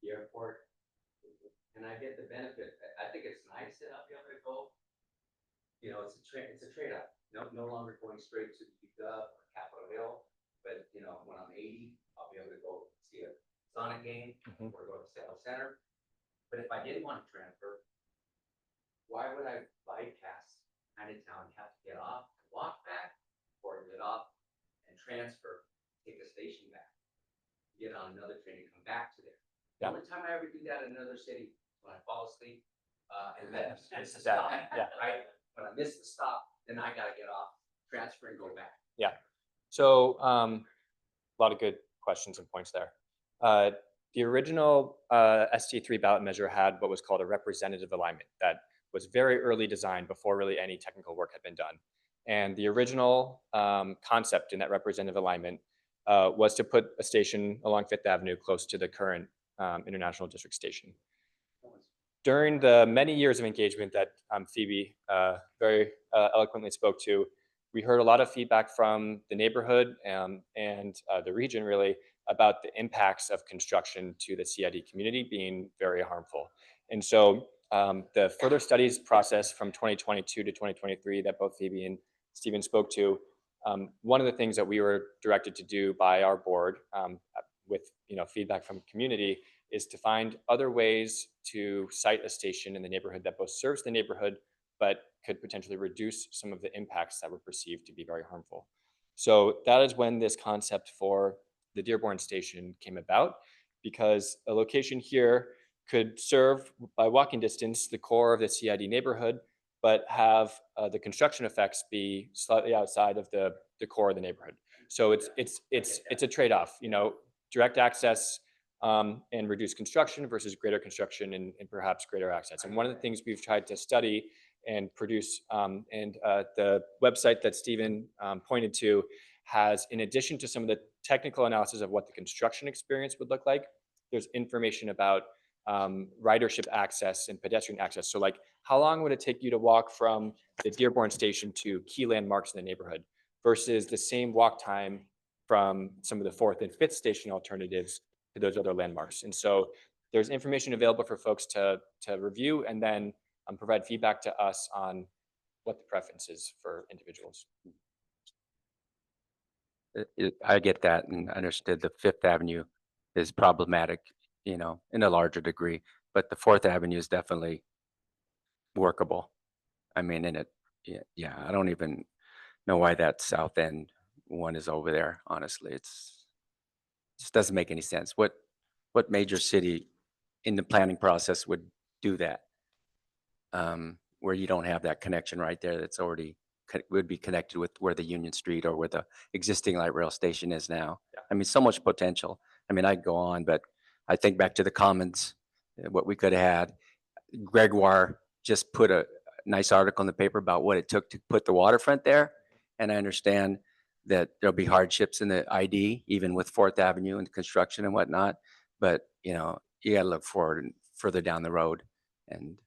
the airport, and I get the benefit, I think it's nice that I'll be able to go. You know, it's a trade-off. No longer going straight to UW or Capitol Hill, but you know, when I'm 80, I'll be able to go see a Sonic game or go to Seattle Center. But if I didn't want to transfer, why would I bypass Chinatown and have to get transfer, take a station back, get on another train and come back to there. The Yeah. only time I ever do that in another city, when I fall asleep, and then miss the Yeah, stop, yeah. right? When I miss the stop, then I gotta get off, transfer and go back. Yeah. So a lot of good questions and points there. The original ST3 ballot measure had what was called a representative alignment that was very early designed before really any technical work had been done. And the original concept in that representative alignment was to put a station along Fifth Avenue close to the current International District station. During the many years of engagement that Phoebe very eloquently spoke to, we heard a lot of feedback from the neighborhood and the region really about the impacts of construction to the CID community being very harmful. And so the further studies process from 2022 to 2023 that both Phoebe and Stephen spoke to, one of the things that we were directed to do by our board with feedback from community is to find other ways to site a station in the neighborhood that both serves the neighborhood but could potentially reduce some of the impacts that were perceived to be very harmful. So that is when this concept for the Dearborn station came about, because a location here could serve by walking distance the core of the CID neighborhood, but have the construction effects be slightly outside of the core of the neighborhood. So it's a trade-off, direct access and reduce construction versus greater construction and perhaps greater access. And one of the things we've tried to study and produce, and the website that Stephen pointed to has, in addition to some of the technical analysis of what the construction experience would look like, there's information about ridership access and pedestrian access. So like, how long would it take you to walk from the Dearborn station to key landmarks in the neighborhood versus the same walk time from some of the fourth and fifth station alternatives to those other landmarks. And so there's information available for folks to review and then provide feedback to us on what the preference is for individuals. I get that and understood the Fifth Avenue is problematic, in a larger degree, but the Fourth Avenue is definitely workable. I mean, yeah, I don't even know why that South End one is over there. Honestly, it just doesn't make any sense. What major city in the planning process would do that? Where you don't have that connection right there that's already would be connected with where the Union Street or where the existing light rail station is now. Yeah. I mean, so much potential. I mean, I'd go on, but I think back to the Commons, what we could have had. Gregoire just put a nice article in the paper about what it took to put the waterfront there. And I understand that there'll be hardships in the ID, even with Fourth Avenue and construction and whatnot. But, you gotta look forward and further down the road. And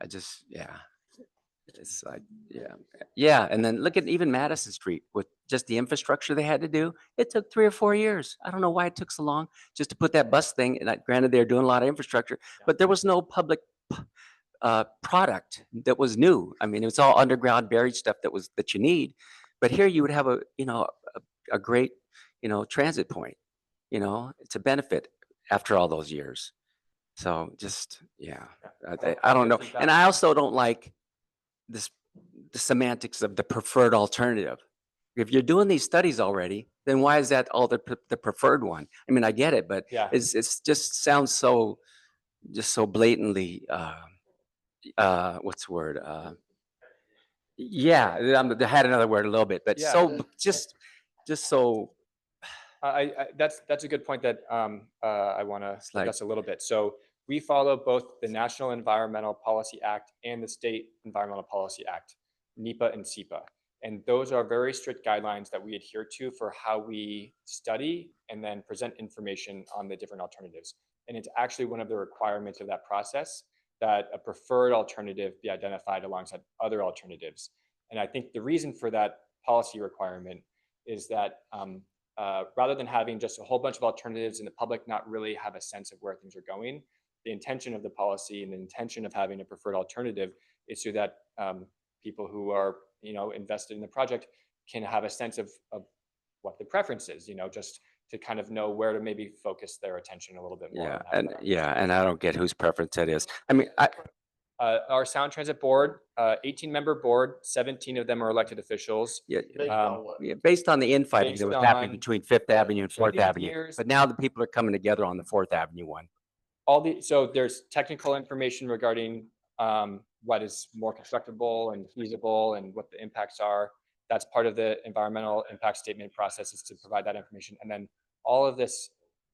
I just, yeah, it's like, yeah. And then look at even Madison Street with just the infrastructure they had to do. It took 3 or 4 years. I don't know why it took so long just to put that bus thing. And granted, they're doing a lot of infrastructure, but there was no public product that was new. I mean, it was all underground buried stuff that you need. But here you would have a great, transit point. It's a benefit after all those years. So just, yeah, I don't know. And I also don't like the semantics of the preferred alternative. If you're doing these studies already, then why is that all the preferred one? I mean, I get it, but Yeah. it's just sounds so blatantly, what's the word? Yeah, I had another word a little bit, but Yeah. so just so. That's a good point that I want to like- discuss a little bit. So we follow both the National Environmental Policy Act and the State Environmental Policy Act, NEPA and SEPA. And those are very strict guidelines that we adhere to for how we study and then present information on the different alternatives. And it's actually one of the requirements of that process that a preferred alternative be identified alongside other alternatives. And I think the reason for that policy requirement is that rather than having just a whole bunch of alternatives and the public not really have a sense of where things are going, the intention of the policy and the intention of having a preferred alternative is so that people who are invested in the project can have a sense of what the preference is, just to kind of know where to maybe focus their attention a little bit more. And I don't get whose preference that is. I mean, Our Sound Transit Board, 18-member board, 17 of them are elected officials. Yeah, Based on what? yeah, based on the infighting Based that was happening on between Fifth Avenue and Fourth these Avenue. years- But now the people are coming together on the Fourth Avenue one. So there's technical information regarding what is more constructible and feasible and what the impacts are. That's part of the environmental impact statement process, is to provide that information. And then all of this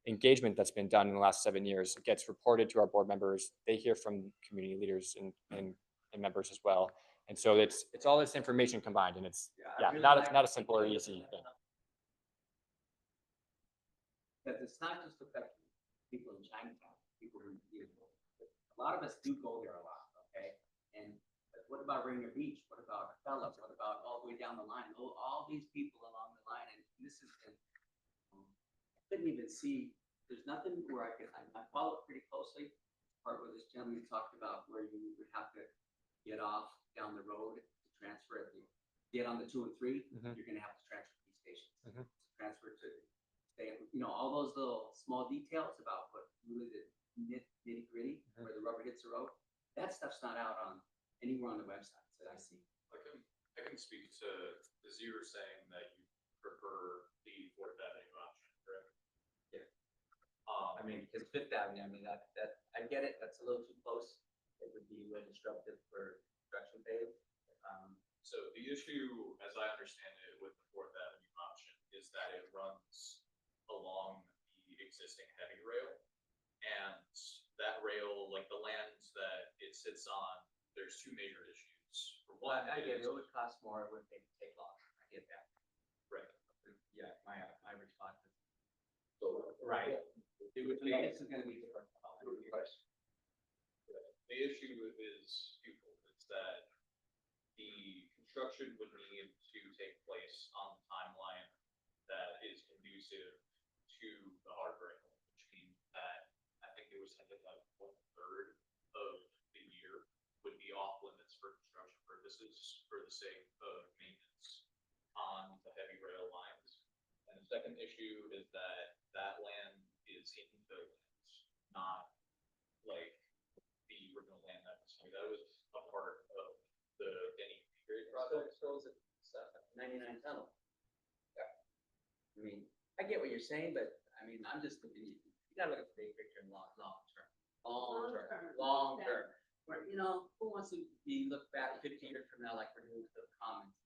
engagement that's been done in the last 7 years gets reported to our board members. They hear from community leaders and members as well. And so it's all this information combined, and it's not a simple or easy thing. Because it's not just affecting people in Chinatown, people who, a lot of us do go there a lot, okay? And but what about Rainier Beach? What about Fellows? What about all the way down the line? All these people along the line, and this is, I couldn't even see, there's nothing where I follow it pretty closely. Part where this gentleman talked about where you would have to get off down the road to transfer it. Get on the 2 and 3, you're gonna have to transfer these stations. Transfer to stay, all those little small details about what really the nitty gritty, where the rubber hits the road. That stuff's not out on anywhere on the website that I see. I can speak to, as you were saying that you prefer the Fourth Avenue option, correct? Yeah. I mean, because Fifth Avenue, I mean, that, I get it, that's a little too close. It would be really disruptive for construction phase. So the issue, as I understand it, with the Fourth Avenue option is that it runs along the existing heavy rail. And that rail, like the land that it sits on, there's two major issues. For one, I get it, it would cost more, it would take longer, I get that. Right. Yeah, my response is. So, right. It would be, this is gonna be different. The issue is twofold. It's that the construction would need to take place on the timeline that is conducive to the hard rail, which means that I think it was something like 1/3 of the year would be off limits for construction purposes for the sake of maintenance on the heavy rail lines. And the second issue is that that land is infill lands, not like the original land that was a part of the Denny period project. So is it 99 tunnel? Yeah. I mean, I get what you're saying, but I mean, I'm just looking, you gotta look at the big picture and long term. Long term. Where, who wants to be looked back 50 years from now, like we're doing with the Commons?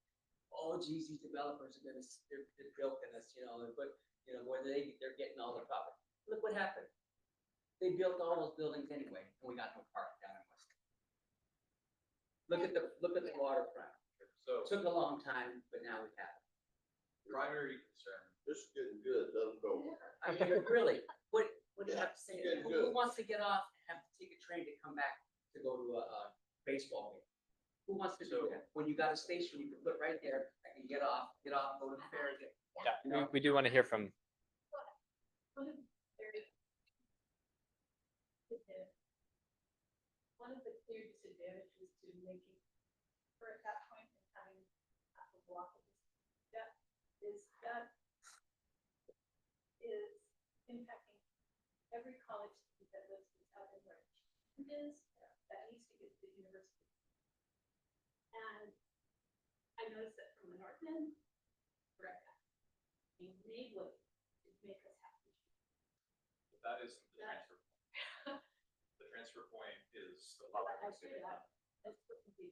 Oh, geez, these developers are they're bilking us, but, where they're getting all the profit. Look what happened. They built all those buildings anyway, and we got no park down in West. Look at the waterfront. So Took a long time, but now we have it. primary concern, This is getting good, doesn't go. I mean, really, what do you have to say? Yeah, Who good. wants to get off and have to take a train to come back to go to a baseball game? Who wants to do that? When you got a station, you can put right there, I can get off, go to the fair. Yeah, we do want to hear from. One of the clear disadvantages to making, for at that point in having half a block of this step is that is impacting every college student that lives out in where it is, that needs to get to the university. And I noticed that from the north end, right back, enabling to make us happy. that is the transfer point. The transfer point is the public I say city. that, that's what we do.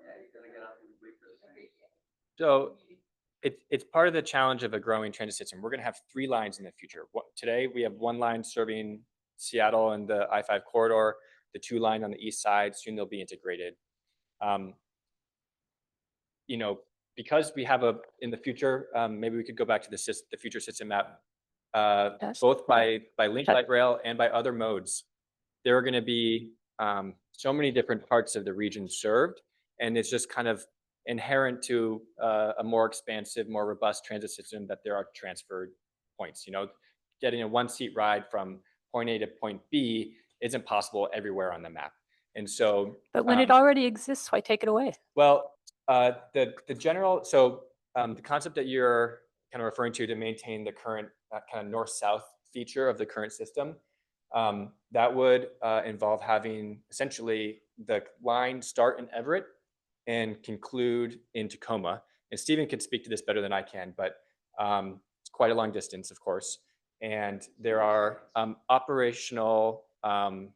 Yeah, you're gonna get off and wait for the train. So it's part of the challenge of a growing transit system. We're going to have 3 lines in the future. Today, we have 1 line serving Seattle and the I-5 corridor, the 2 line on the east side. Soon they'll be integrated. Because we have in the future, maybe we could go back to the future system map, both by link light rail and by other modes. There are going to be so many different parts of the region served, and it's just kind of inherent to a more expansive, more robust transit system that there are transferred points. Getting a 1-seat ride from point A to point B isn't possible everywhere on the map. And so, But when it already exists, why take it away? well, the general, so the concept that you're kind of referring to maintain the current kind of north-south feature of the current system, That would involve having essentially the line start in Everett and conclude in Tacoma. And Stephen can speak to this better than I can, but it's quite a long distance, of course. And there are operational and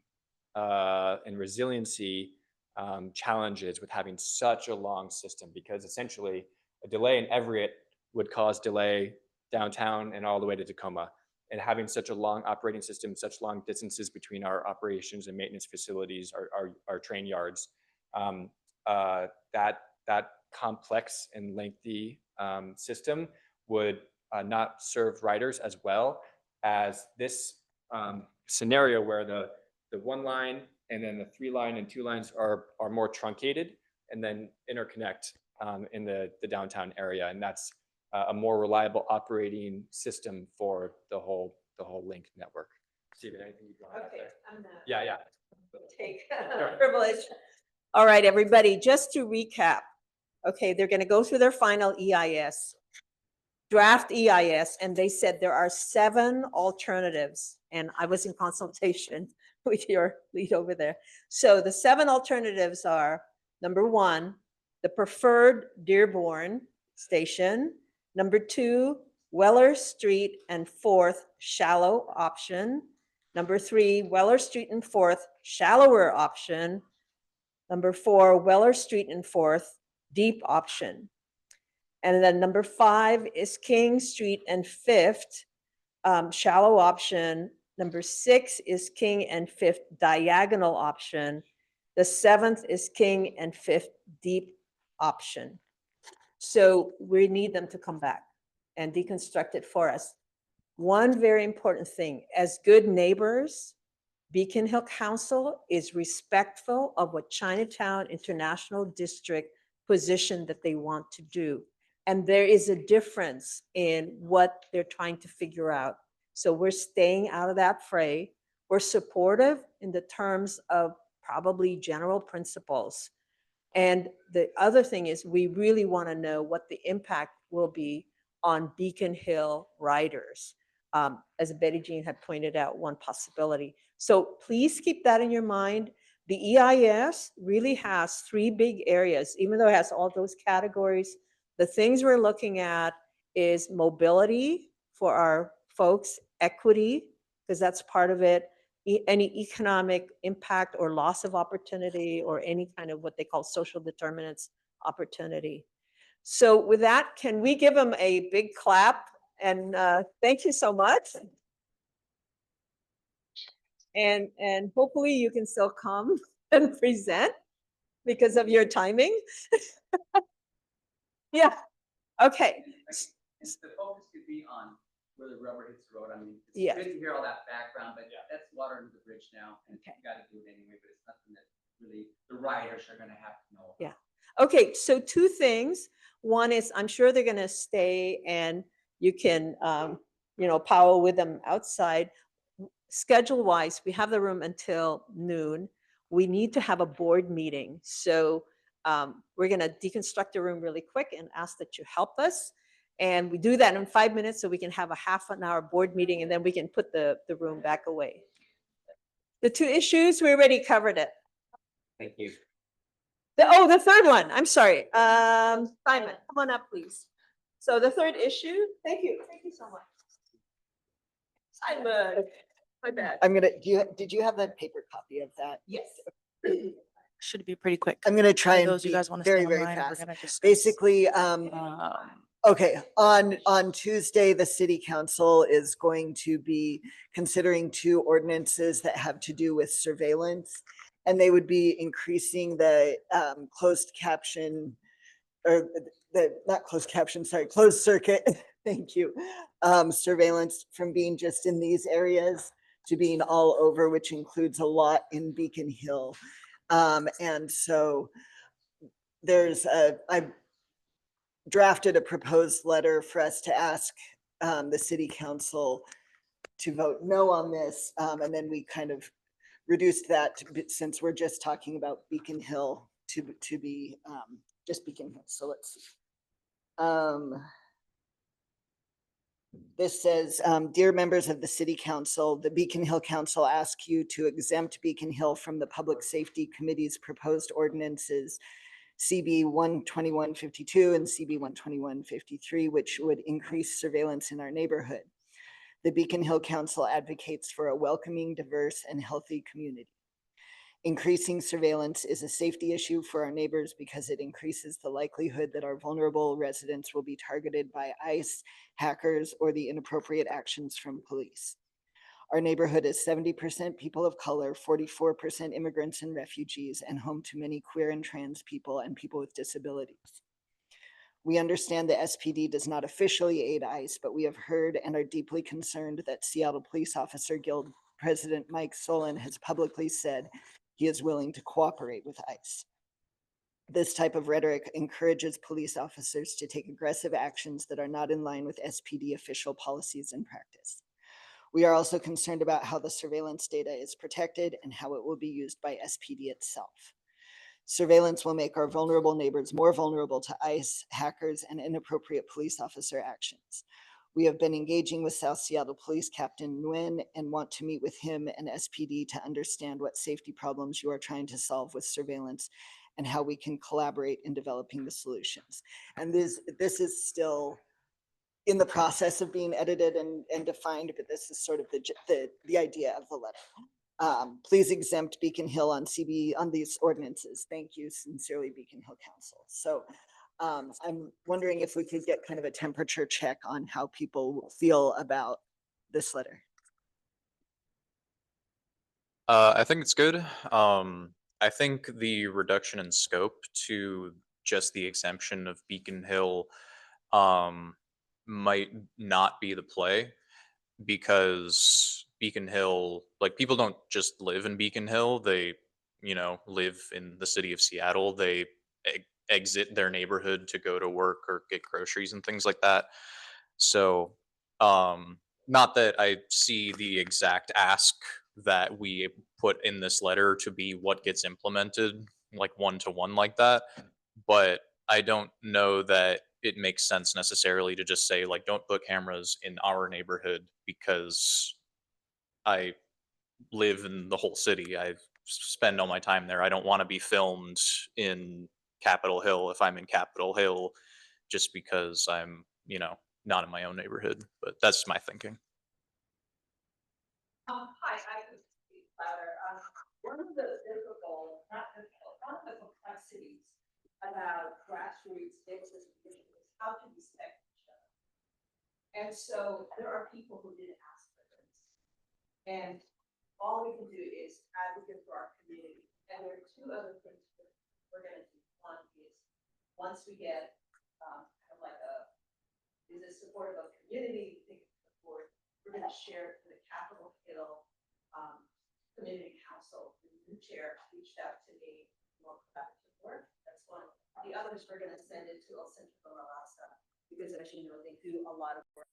resiliency challenges with having such a long system, because essentially a delay in Everett would cause delay downtown and all the way to Tacoma. And having such a long operating system, such long distances between our operations and maintenance facilities, our train yards, that complex and lengthy system would not serve riders as well as this scenario where the one line and then the 3 line and 2 lines are more truncated and then interconnect in the downtown area. And that's a more reliable operating system for the whole linked network. Stephen, anything you'd want to add there? I'm gonna Yeah. take privilege. All right, everybody, just to recap. Okay, they're going to go through their final EIS, draft EIS, and they said there are 7 alternatives. And I was in consultation with your lead over there. So the 7 alternatives are, number 1, the preferred Dearborn station. Number 2, Weller Street and 4th shallow option. Number 3, Weller Street and 4th shallower option. Number 4, Weller Street and 4th deep option. And then number 5 is King Street and 5th shallow option. Number 6 is King and 5th diagonal option. The 7th is King and 5th deep option. So we need them to come back and deconstruct it for us. One very important thing, as good neighbors, Beacon Hill Council is respectful of what Chinatown International District positioned that they want to do. And there is a difference in what they're trying to figure out. So we're staying out of that fray. We're supportive in the terms of probably general principles. And the other thing is we really want to know what the impact will be on Beacon Hill riders. As Betty Jean had pointed out, one possibility. So please keep that in your mind. The EIS really has 3 big areas, even though it has all those categories. The things we're looking at is mobility for our folks, equity, because that's part of it, any economic impact or loss of opportunity, or any kind of what they call social determinants opportunity. So with that, can we give them a big clap? And thank you so much. And hopefully you can still come and present because of your timing. Yeah, okay. The focus could be on where the rubber hits the road. I mean, it's Yeah. good to hear all that background, but that's water under the bridge now, and Okay. you got to do it anyway. But it's nothing that really the riders are going to have to know. Yeah. Okay, so 2 things. One is I'm sure they're going to stay and you can, powwow with them outside. Schedule wise, we have the room until noon. We need to have a board meeting. So we're going to deconstruct the room really quick and ask that you help us. And we do that in 5 minutes so we can have a half an hour board meeting and then we can put the room back away. The 2 issues, we already covered it. Thank you. The 3rd one, I'm sorry. Simon, come on up, please. So the 3rd issue, thank you so much. Simon, my bad. I'm gonna, did you have that paper copy of that? Yes. Should be pretty quick. I'm gonna try For and those you be guys want to stay very, very online, we're fast. gonna discuss, Basically, okay, on Tuesday, the city council is going to be considering 2 ordinances that have to do with surveillance. And they would be increasing the closed caption, or not closed caption, sorry, closed circuit, thank you, surveillance from being just in these areas to being all over, which includes a lot in Beacon Hill. And so I drafted a proposed letter for us to ask the city council to vote no on this. And then we kind of reduced that since we're just talking about Beacon Hill to be just Beacon Hill. So let's see. This says, dear members of the City Council, the Beacon Hill Council asks you to exempt Beacon Hill from the Public Safety Committee's proposed ordinances CB 12152 and CB 12153, which would increase surveillance in our neighborhood. The Beacon Hill Council advocates for a welcoming, diverse, and healthy community. Increasing surveillance is a safety issue for our neighbors because it increases the likelihood that our vulnerable residents will be targeted by ICE, hackers, or the inappropriate actions from police. Our neighborhood is 70% people of color, 44% immigrants and refugees, and home to many queer and trans people and people with disabilities. We understand the SPD does not officially aid ICE, but we have heard and are deeply concerned that Seattle Police Officer Guild President Mike Solon has publicly said he is willing to cooperate with ICE. This type of rhetoric encourages police officers to take aggressive actions that are not in line with SPD official policies and practice. We are also concerned about how the surveillance data is protected and how it will be used by SPD itself. Surveillance will make our vulnerable neighbors more vulnerable to ICE, hackers, and inappropriate police officer actions. We have been engaging with South Seattle Police Captain Nguyen and want to meet with him and SPD to understand what safety problems you are trying to solve with surveillance and how we can collaborate in developing the solutions. And this is still in the process of being edited and defined, but this is sort of the idea of the letter. Please exempt Beacon Hill on these ordinances. Thank you sincerely, Beacon Hill Council. So I'm wondering if we could get kind of a temperature check on how people feel about this letter. I think it's good. I think the reduction in scope to just the exemption of Beacon Hill might not be the play, because Beacon Hill, like, people don't just live in Beacon Hill, they, live in the city of Seattle. They exit their neighborhood to go to work or get groceries and things like that. So, not that I see the exact ask that we put in this letter to be what gets implemented, like one to one like that, but I don't know that it makes sense necessarily to just say, like, don't put cameras in our neighborhood because I live in the whole city. I spend all my time there. I don't want to be filmed in Capitol Hill if I'm in Capitol Hill just because I'm, not in my own neighborhood. But that's my thinking. Hi, I could speak louder. One of the not the complexities about grassroots fixes is how to respect each other. And so there are people who didn't ask for this. And all we can do is advocate for our community. And there are two other things we're going to do. One is once we get kind of like is it supportive of community? We think it's support. We're going to share it to the Capitol Hill Community Council. The new chair reached out to me more collaborative work. That's one. The others we're going to send it to El Centro de Alaska because, as you know, they do a lot of work